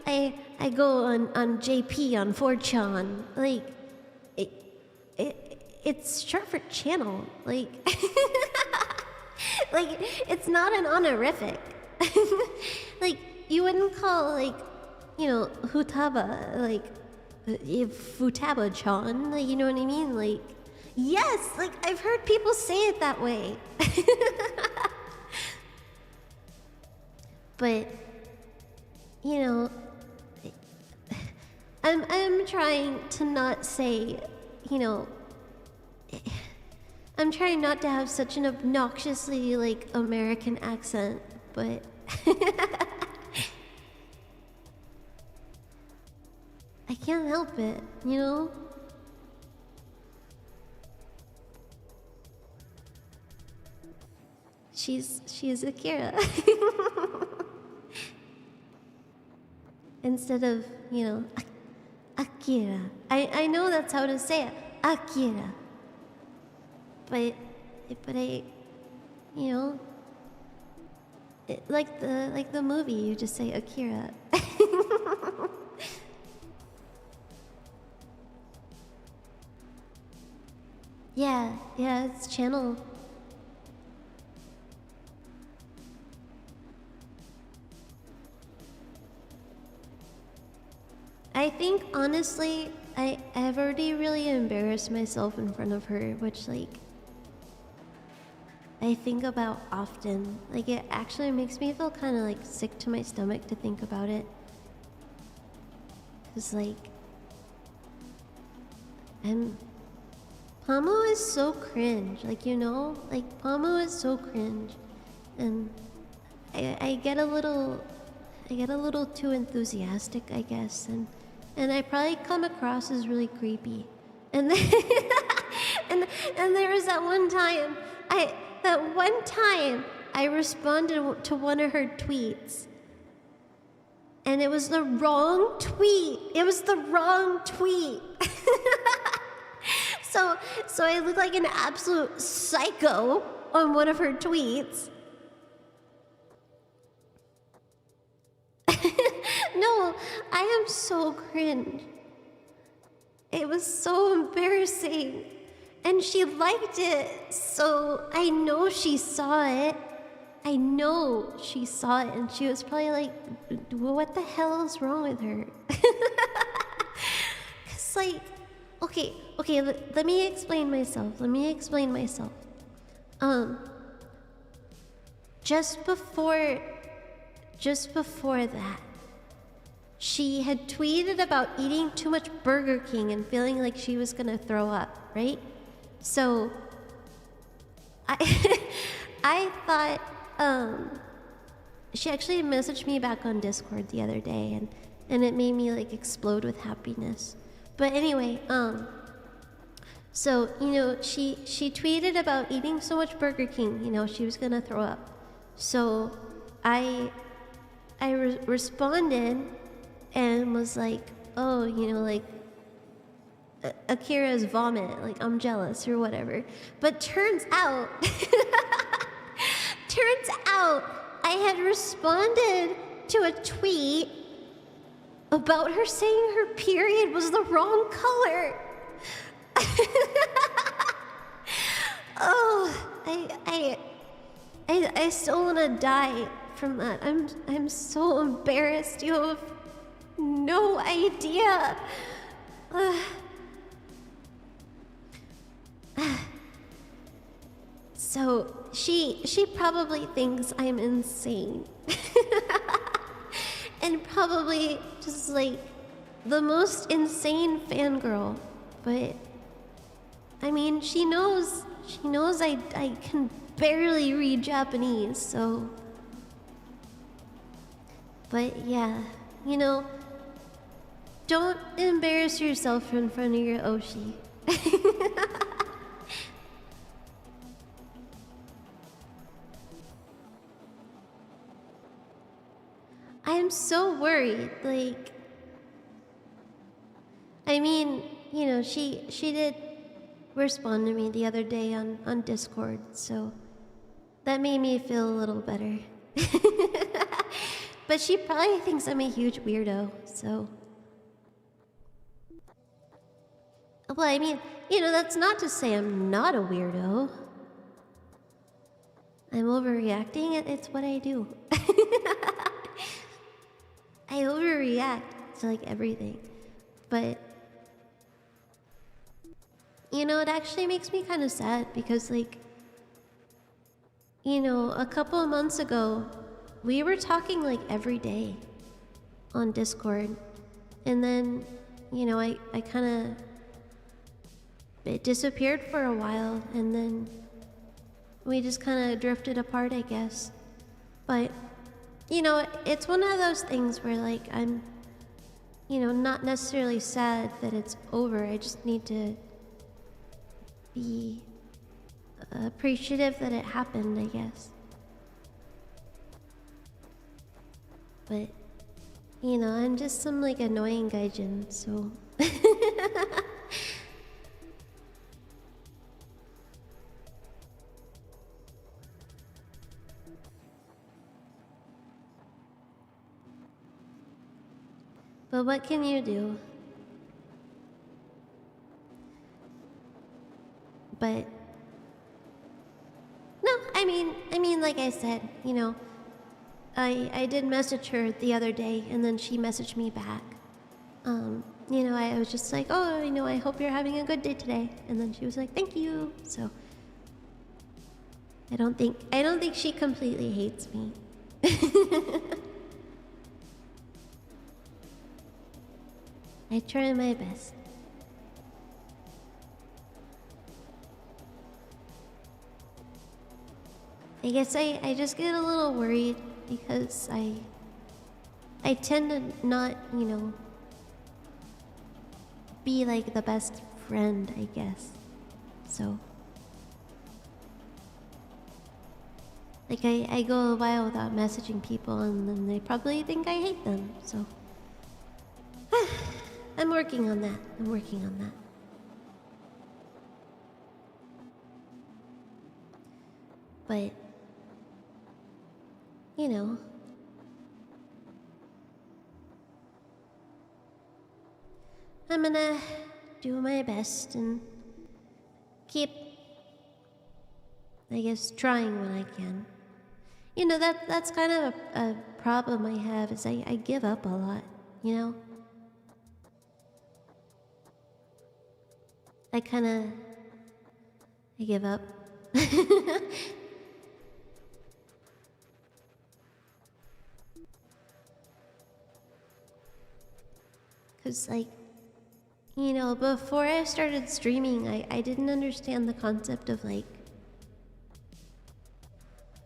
Speaker 1: I go on JP on 4chan. Like it's short for channel. Like like it's not an honorific. Like you wouldn't call Futaba Futaba-chan. Like, you know what I mean? Like yes, like I've heard people say it that way. But I'm trying to not say, I'm trying not to have such an obnoxiously American accent, but I can't help it, She's Akira. Instead of, Akira. I know that's how to say it. Akira. But I, like the movie, you just say Akira. Yeah, it's channel. I think honestly, I've already really embarrassed myself in front of her, which I think about often. Like it actually makes me feel kind of sick to my stomach to think about it. 'Cause Pomo is so cringe, Pomo is so cringe, and I get a little too enthusiastic, I guess, and I probably come across as really creepy. And then, and there was that one time I responded to one of her tweets. And it was the wrong tweet. It was the wrong tweet. So I look like an absolute psycho on one of her tweets. No, I am so cringe. It was so embarrassing. And she liked it, so I know she saw it. I know she saw it, and she was probably like, what the hell is wrong with her? 'Cause okay, let me explain myself. Just before that, she had tweeted about eating too much Burger King and feeling like she was gonna throw up, right? So I thought she actually messaged me back on Discord the other day, and it made me explode with happiness. But anyway, so she tweeted about eating so much Burger King, she was gonna throw up. So I responded and was like, oh, Akira's vomit, I'm jealous or whatever. But turns out I had responded to a tweet about her saying her period was the wrong color. Oh, I still want to die from that. I'm so embarrassed. You have no idea. So she probably thinks I'm insane. And probably just like the most insane fangirl. But I mean, she knows I can barely read Japanese, so. But yeah, you know, don't embarrass yourself in front of your Oshi. I'm so worried, like, I mean, you know, she did respond to me the other day on Discord, so that made me feel a little better. But she probably thinks I'm a huge weirdo, so. Well, I mean, you know, that's not to say I'm not a weirdo. I'm overreacting, it's what I do. I overreact to like everything, but you know, it actually makes me kind of sad because, like, you know, a couple of months ago, we were talking like every day on Discord, and then, you know, I kind of, it disappeared for a while, and then we just kind of drifted apart, I guess. But you know, it's one of those things where, like, I'm, you know, not necessarily sad that it's over. I just need to be appreciative that it happened, I guess. But, you know, I'm just some, like, annoying gaijin, so. But what can you do? But no, I mean, like I said, you know, I did message her the other day, and then she messaged me back. You know, I was just like, oh, you know, I hope you're having a good day today, and then she was like, thank you. So I don't think she completely hates me. I try my best. I guess I just get a little worried because I tend to not, you know, be like the best friend, I guess. So like I go a while without messaging people, and then they probably think I hate them, so I'm working on that. But, you know, I'm gonna do my best and keep, I guess, trying when I can. You know, that's kind of a problem I have, is I give up a lot, you know? I give up. Cause like, you know, before I started streaming, I didn't understand the concept of, like,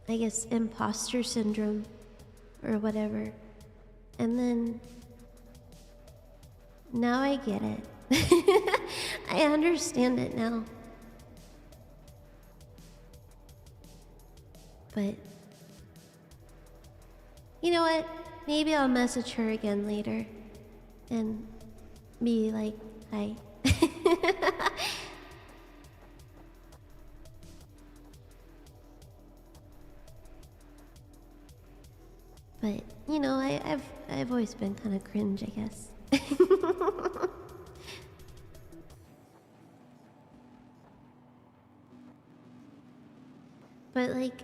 Speaker 1: I guess, imposter syndrome or whatever. And then now I get it. I understand it now. But you know what? Maybe I'll message her again later and be like, hi. But you know, I've always always been kind of cringe, I guess. But like,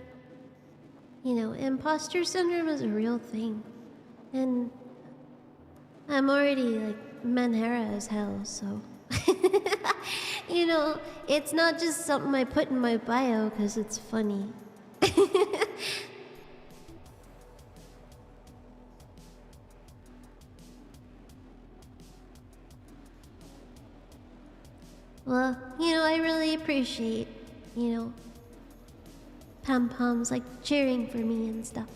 Speaker 1: you know, imposter syndrome is a real thing. And I'm already like Manhera as hell, so you know, it's not just something I put in my bio because it's funny. Well, you know, I really appreciate, you know, pom-poms like cheering for me and stuff.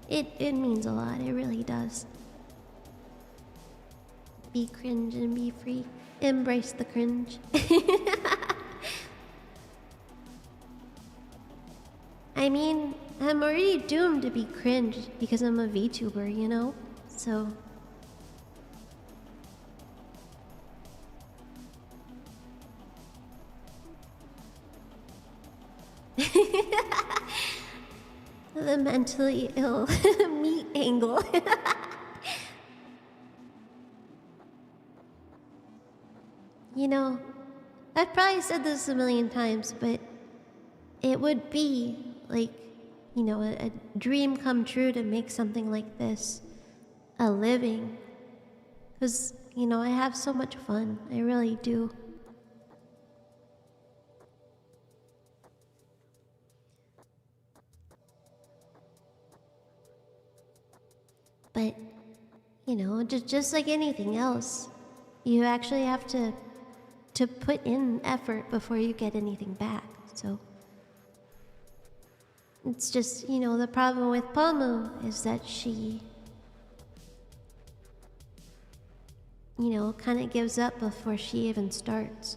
Speaker 1: It means a lot, it really does. Be cringe and be free. Embrace the cringe. I mean, I'm already doomed to be cringe because I'm a VTuber, you know? So... the mentally ill meat angle. You know, I've probably said this a million times, but it would be like, you know, a dream come true to make something like this a living. Because, you know, I have so much fun. I really do. But, you know, just like anything else, you actually have to put in effort before you get anything back. So it's just, you know, the problem with Pomu is that she, you know, kind of gives up before she even starts.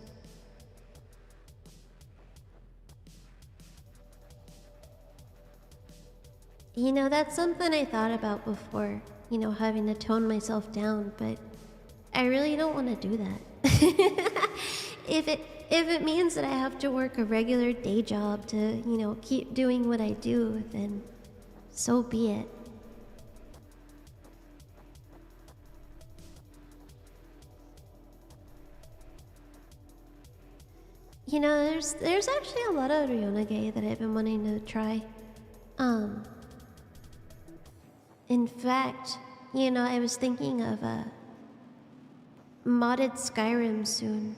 Speaker 1: You know, that's something I thought about before, you know, having to tone myself down, but I really don't want to do that. If it means that I have to work a regular day job to, you know, keep doing what I do, then so be it. You know, there's actually a lot of Ryonage that I've been wanting to try. In fact, you know, I was thinking of modded Skyrim soon.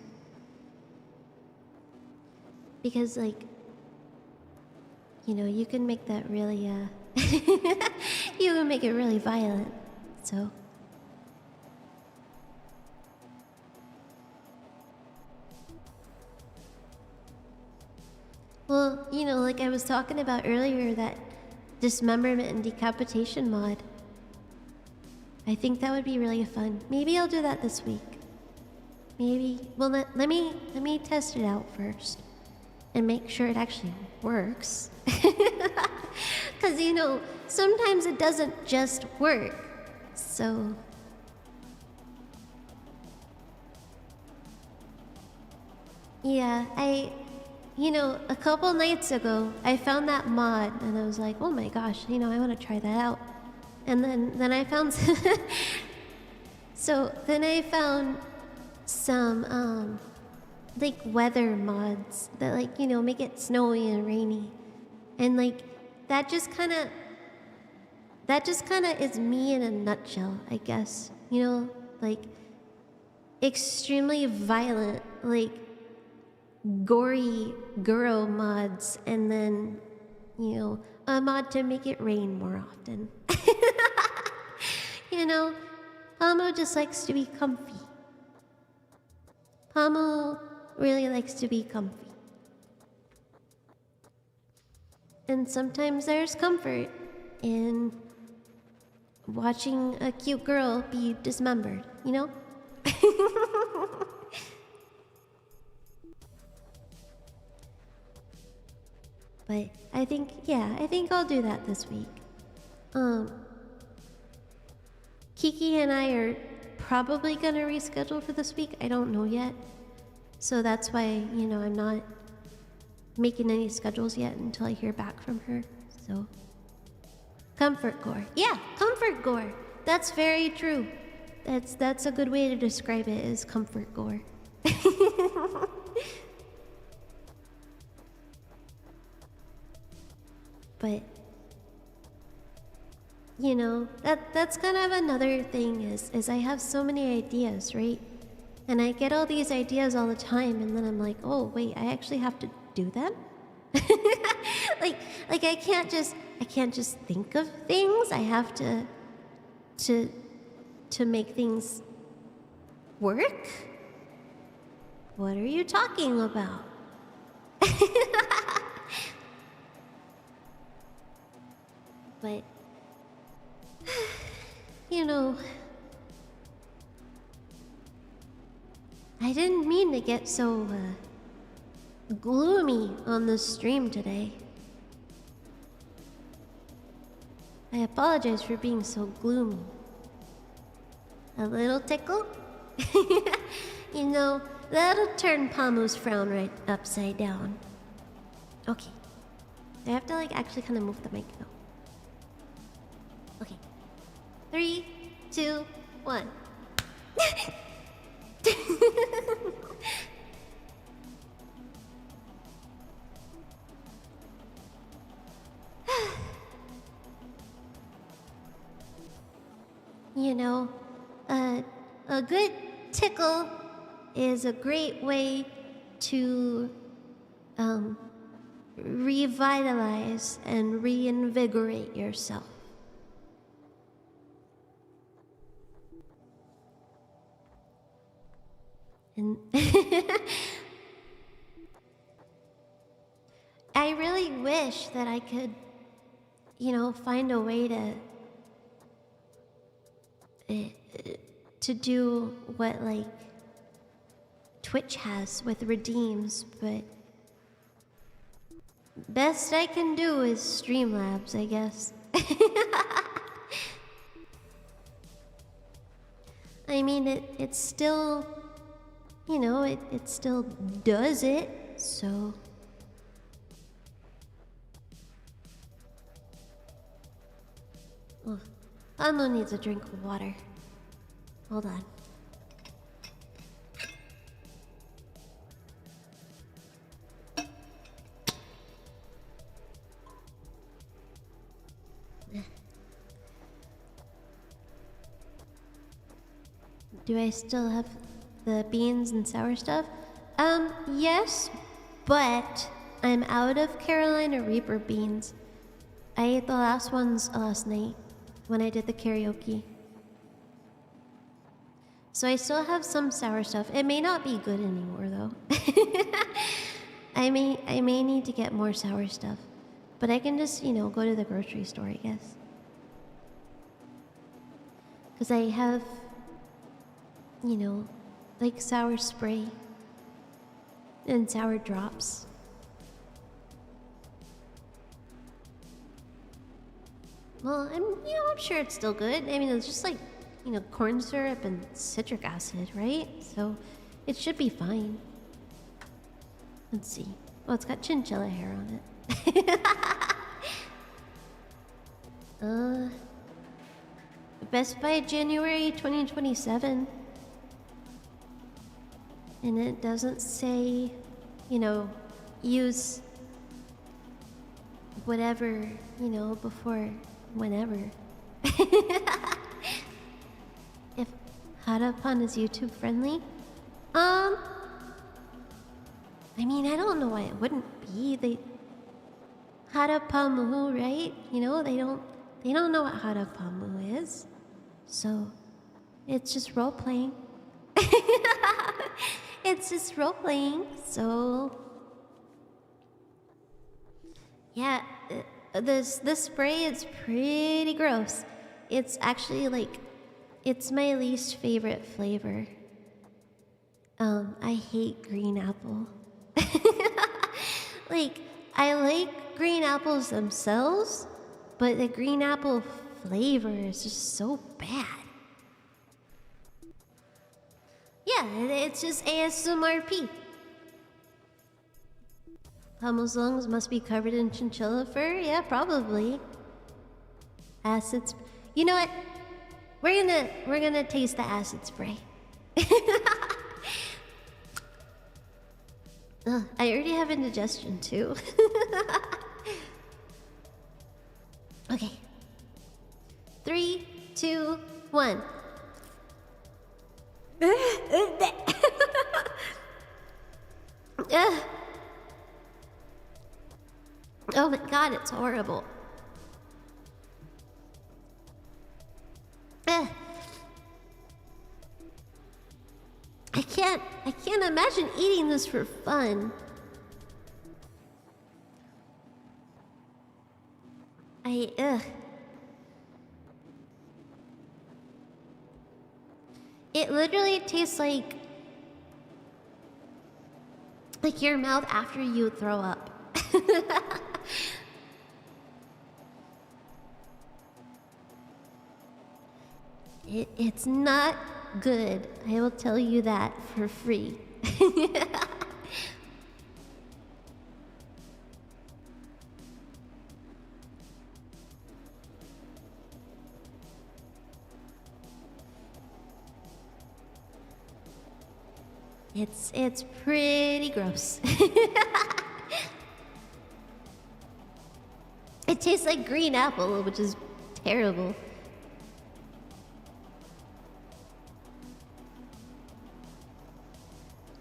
Speaker 1: Because, like, you know, you can make that really, you can make it really violent, so... Well, you know, like I was talking about earlier, that dismemberment and decapitation mod. I think that would be really fun. Maybe I'll do that this week. Maybe... Well, let me test it out first. And make sure it actually works. Because, you know, sometimes it doesn't just work. So... yeah, you know, a couple nights ago, I found that mod, and I was like, oh my gosh, you know, I want to try that out. And then I found... so, then I found some, like, weather mods that, like, you know, make it snowy and rainy. And, like, that just kind of is me in a nutshell, I guess. You know, like, extremely violent, like, gory girl mods, and then, you know, a mod to make it rain more often. You know, Pomu just likes to be comfy. Pomu really likes to be comfy. And sometimes there's comfort in watching a cute girl be dismembered, you know? But I think I'll do that this week. Kiki and I are probably gonna reschedule for this week. I don't know yet. So that's why, you know, I'm not making any schedules yet until I hear back from her. So, comfort gore. Yeah, comfort gore. That's very true. That's a good way to describe it, is comfort gore. But you know, that's kind of another thing is I have so many ideas, right? And I get all these ideas all the time, and then I'm like, oh wait, I actually have to do them? like like I can't just think of things. I have to make things work? What are you talking about? But you know, I didn't mean to get so gloomy on the stream today. I apologize for being so gloomy. A little tickle? You know, that'll turn Pamu's frown right upside down. Okay. I have to like actually kind of move the mic though. Okay. 3, 2, 1. You know, a good tickle is a great way to revitalize and reinvigorate yourself. And I really wish that I could, you know, find a way to do what like Twitch has with redeems, but best I can do is Streamlabs, I guess. I mean, it's still, you know, it still does it, so. Oh, Amo needs a drink of water. Hold on. Do I still have the beans and sour stuff? Yes, but I'm out of Carolina Reaper beans. I ate the last ones last night when I did the karaoke. So I still have some sour stuff. It may not be good anymore though. I may need to get more sour stuff. But I can just, you know, go to the grocery store, I guess. Cause I have, you know, like sour spray and sour drops. Well, I'm sure it's still good. I mean, it's just like, you know, corn syrup and citric acid, right? So it should be fine. Let's see. Oh, it's got chinchilla hair on it. Best by January 2027. And it doesn't say, you know, use whatever, you know, before whenever. If Harapon is YouTube friendly? I mean, I don't know why it wouldn't be. Harapamu, right? You know, they don't know what Harapamu is. So, it's just role-playing. It's just role-playing, so... Yeah, this spray is pretty gross. It's actually like... It's my least favorite flavor. I hate green apple. Like, I like green apples themselves, but the green apple flavor is just so bad. Yeah, it's just ASMRP. Hummels' lungs must be covered in chinchilla fur? Yeah, probably. Acids. You know what? We're gonna taste the acid spray. Ugh, I already have indigestion too. Okay. 3, 2, 1. Oh my god, it's horrible. I can't imagine eating this for fun. It literally tastes like your mouth after you throw up. It's not good. I will tell you that for free. It's pretty gross. It tastes like green apple, which is terrible.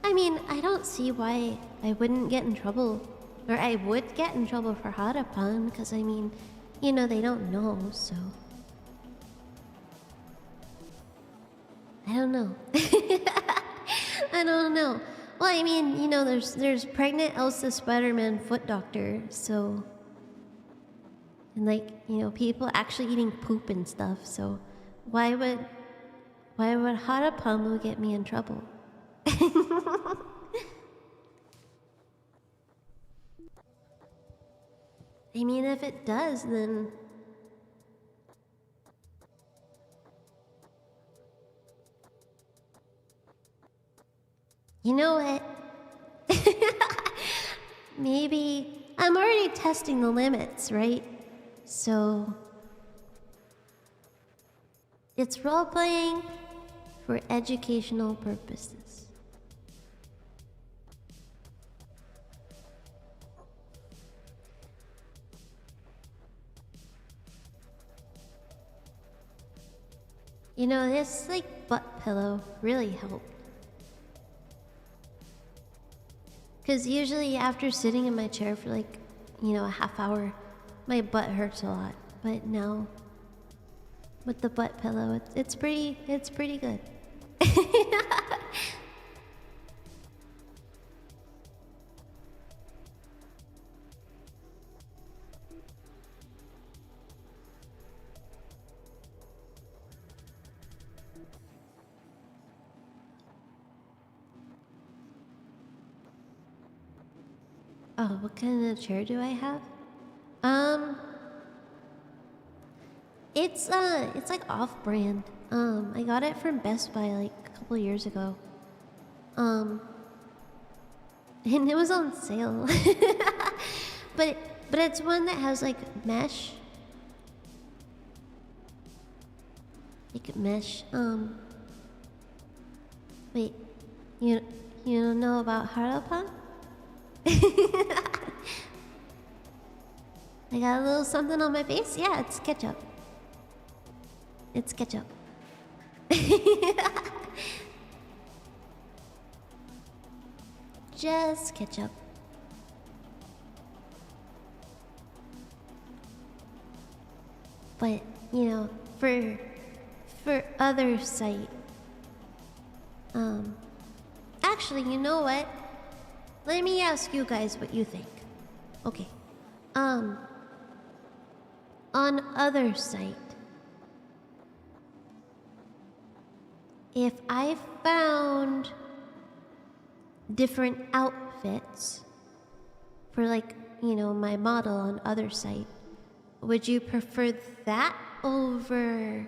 Speaker 1: I mean, I don't see why I wouldn't get in trouble. Or I would get in trouble for Harappan, because I mean, you know, they don't know, so... I don't know. I don't know. Well, I mean, you know, there's pregnant Elsa Spider-Man foot doctor, so... And like, you know, people actually eating poop and stuff, so... Why would Harappan get me in trouble? I mean, if it does, then... You know what? Maybe... I'm already testing the limits, right? So... It's role-playing for educational purposes. You know, this, like, butt pillow really helped. Because usually after sitting in my chair for, like, you know, a half hour, my butt hurts a lot. But now, with the butt pillow, it's pretty good. Oh, what kind of chair do I have? It's like off-brand. I got it from Best Buy like a couple years ago. And it was on sale. but it's one that has like mesh. Like mesh. Wait, you don't know about Harappan? I got a little something on my face? Yeah, it's ketchup. It's ketchup. Just ketchup. But, you know, for other site. Actually, you know what? Let me ask you guys what you think. Okay. On other site, if I found different outfits for, like, you know, my model on other site, would you prefer that over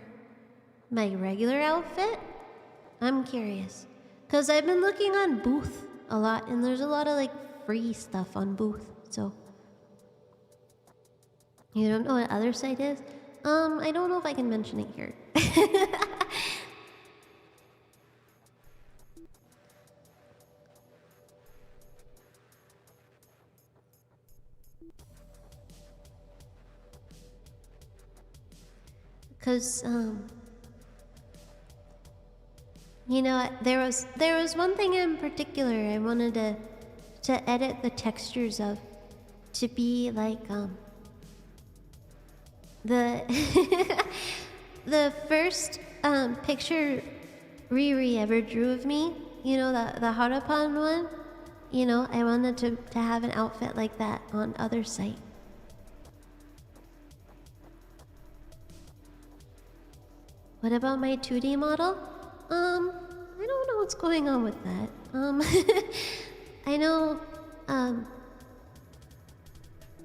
Speaker 1: my regular outfit? I'm curious. Because I've been looking on Booth a lot, and there's a lot of, like, free stuff on Booth, so... You don't know what other site is? I don't know if I can mention it here. Cause you know, there was one thing in particular I wanted to edit the textures of to be like the the first picture Riri ever drew of me, you know, the Harapon one. You know, I wanted to have an outfit like that on other site. What about my 2D model? I don't know what's going on with that. I know,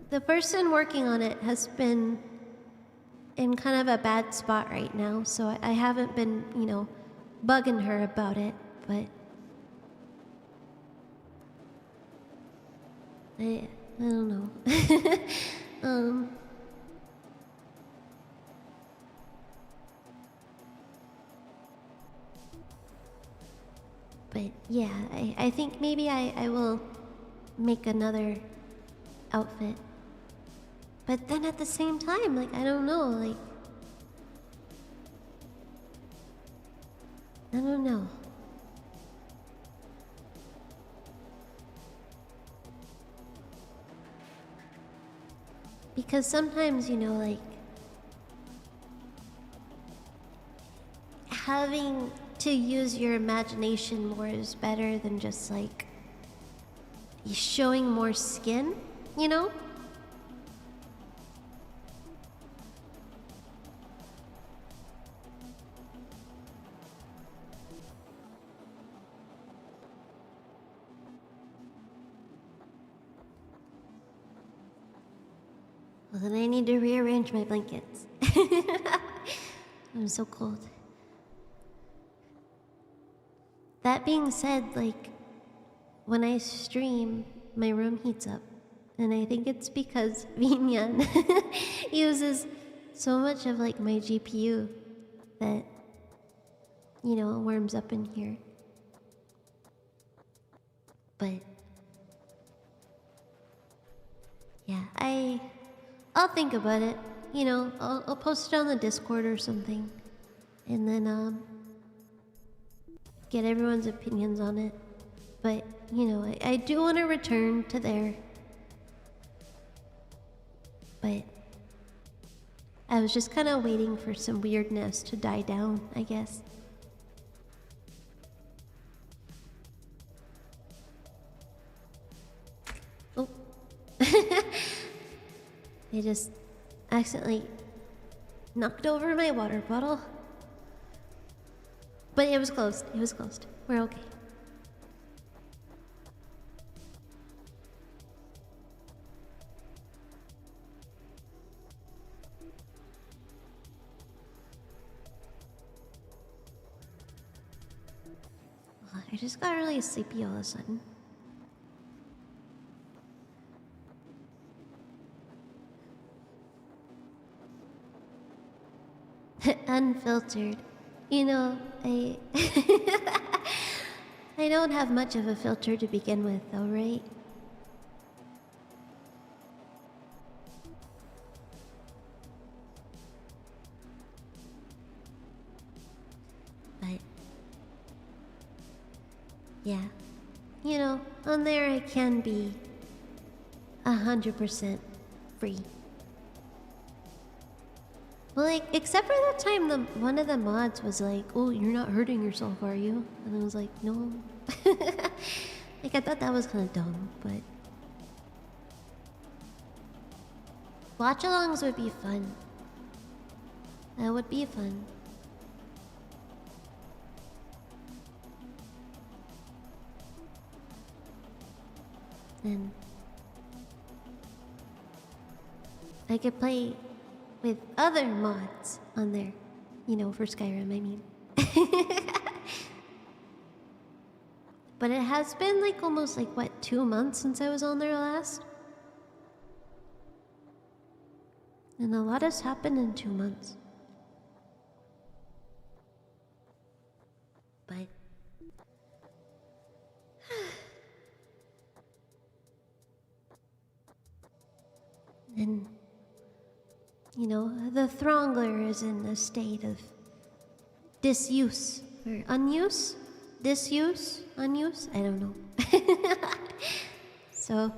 Speaker 1: the person working on it has been in kind of a bad spot right now, so I haven't been, you know, bugging her about it, but I don't know. But yeah, I think maybe I will make another outfit. But then at the same time, like, I don't know, like, I don't know. Because sometimes, you know, like, having to use your imagination more is better than just, like, showing more skin, you know? Well, then I need to rearrange my blankets. I'm so cold. That being said, like, when I stream, my room heats up. And I think it's because Vinyan uses so much of, like, my GPU that, you know, it warms up in here. But yeah, I'll think about it. You know, I'll post it on the Discord or something, and then get everyone's opinions on it. But you know, I do want to return to there. But I was just kind of waiting for some weirdness to die down, I guess. Oh. I just accidentally knocked over my water bottle. But it was closed. It was closed. We're okay. Oh, I just got really sleepy all of a sudden. Unfiltered. You know, I I don't have much of a filter to begin with, though, right? But yeah, you know, on there I can be 100% free. Well, like, except for that time, one of the mods was like, "Oh, you're not hurting yourself, are you?" And I was like, "No." Like, I thought that was kind of dumb, but watch-alongs would be fun. That would be fun. And I could play with other mods on there. You know, for Skyrim, I mean. But it has been like almost like, what, 2 months since I was on there last? And a lot has happened in 2 months. And, the Throngler is in a state of disuse or unuse? Disuse? Unuse? I don't know. So,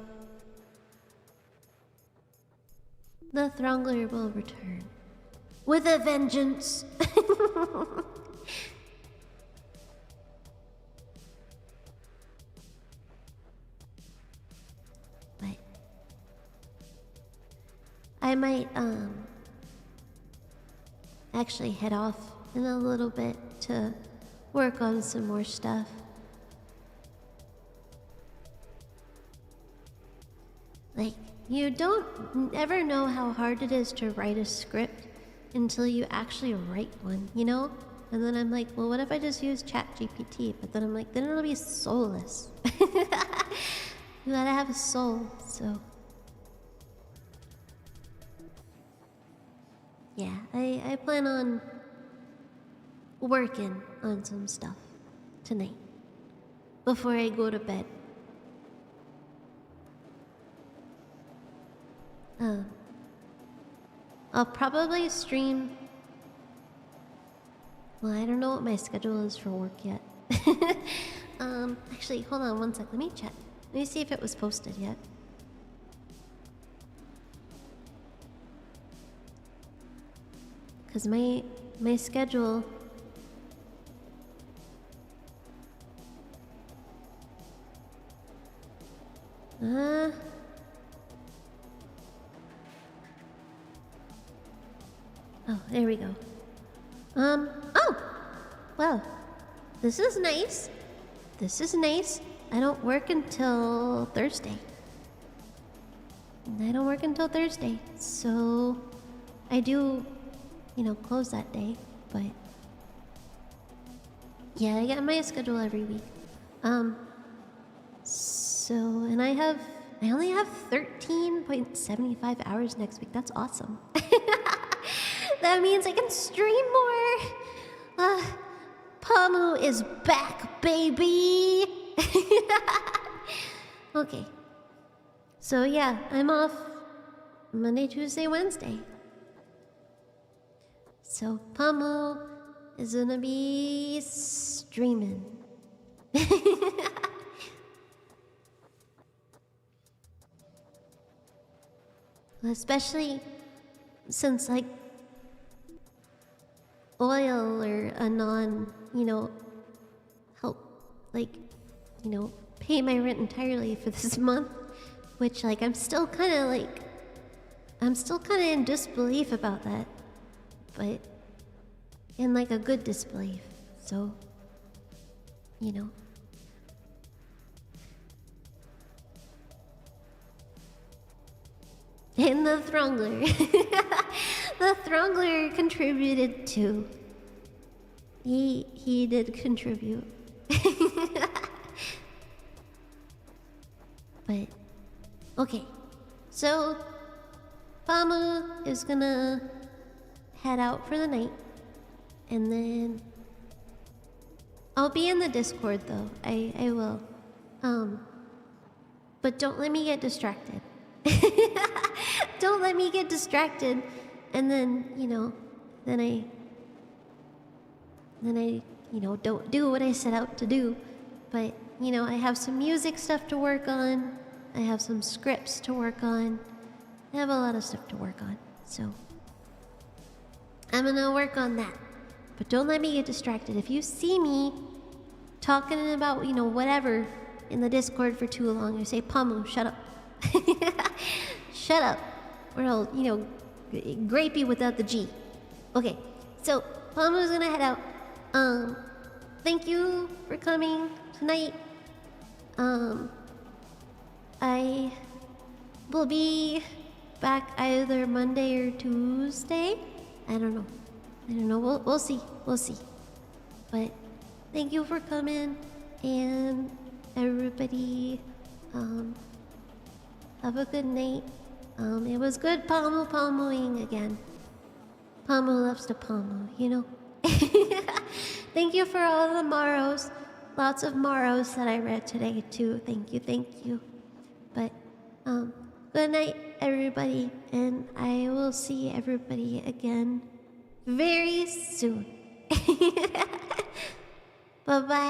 Speaker 1: the Throngler will return with a vengeance. But I might actually head off in a little bit to work on some more stuff. Like, you don't ever know how hard it is to write a script until you actually write one, you know? And then I'm like, well, what if I just use ChatGPT? But then I'm like, then it'll be soulless. You gotta have a soul, so. Yeah, I plan on working on some stuff tonight before I go to bed. I'll probably stream. Well, I don't know what my schedule is for work yet. Actually, hold on one sec. Let me check. Let me see if it was posted yet. Cause my schedule. Oh, there we go. Oh! Well, this is nice. This is nice. I don't work until Thursday. So I do, close that day, but yeah, I get my schedule every week. So, and I only have 13.75 hours next week. That's awesome. That means I can stream more. Pamu is back, baby. Okay. So yeah, I'm off Monday, Tuesday, Wednesday. So Pamu is gonna be streaming. Especially since oil or Anon, help, pay my rent entirely for this month, which, I'm still kind of in disbelief about that, but in, a good disbelief, so, And the Throngler. The Throngler contributed too. He did contribute. But, okay. So, Pamu is gonna head out for the night. And then I'll be in the Discord though. I will. But don't let me get distracted. Don't let me get distracted, and then I don't do what I set out to do. But I have some music stuff to work on. I have some scripts to work on. I have a lot of stuff to work on, so I'm gonna work on that. But don't let me get distracted. If you see me talking about whatever in the Discord for too long, you say, Pamu, shut up. Shut up. We're all, grapey without the G. Okay, so Pamu's gonna head out. Thank you for coming tonight. I will be back either Monday or Tuesday. I don't know. We'll see. But thank you for coming, and everybody, have a good night. It was good Pamuing again. Pamu loves to Pamu, Thank you for all the maros. Lots of maros that I read today too. Thank you. But, Good night, everybody, and I will see everybody again very soon. Bye bye.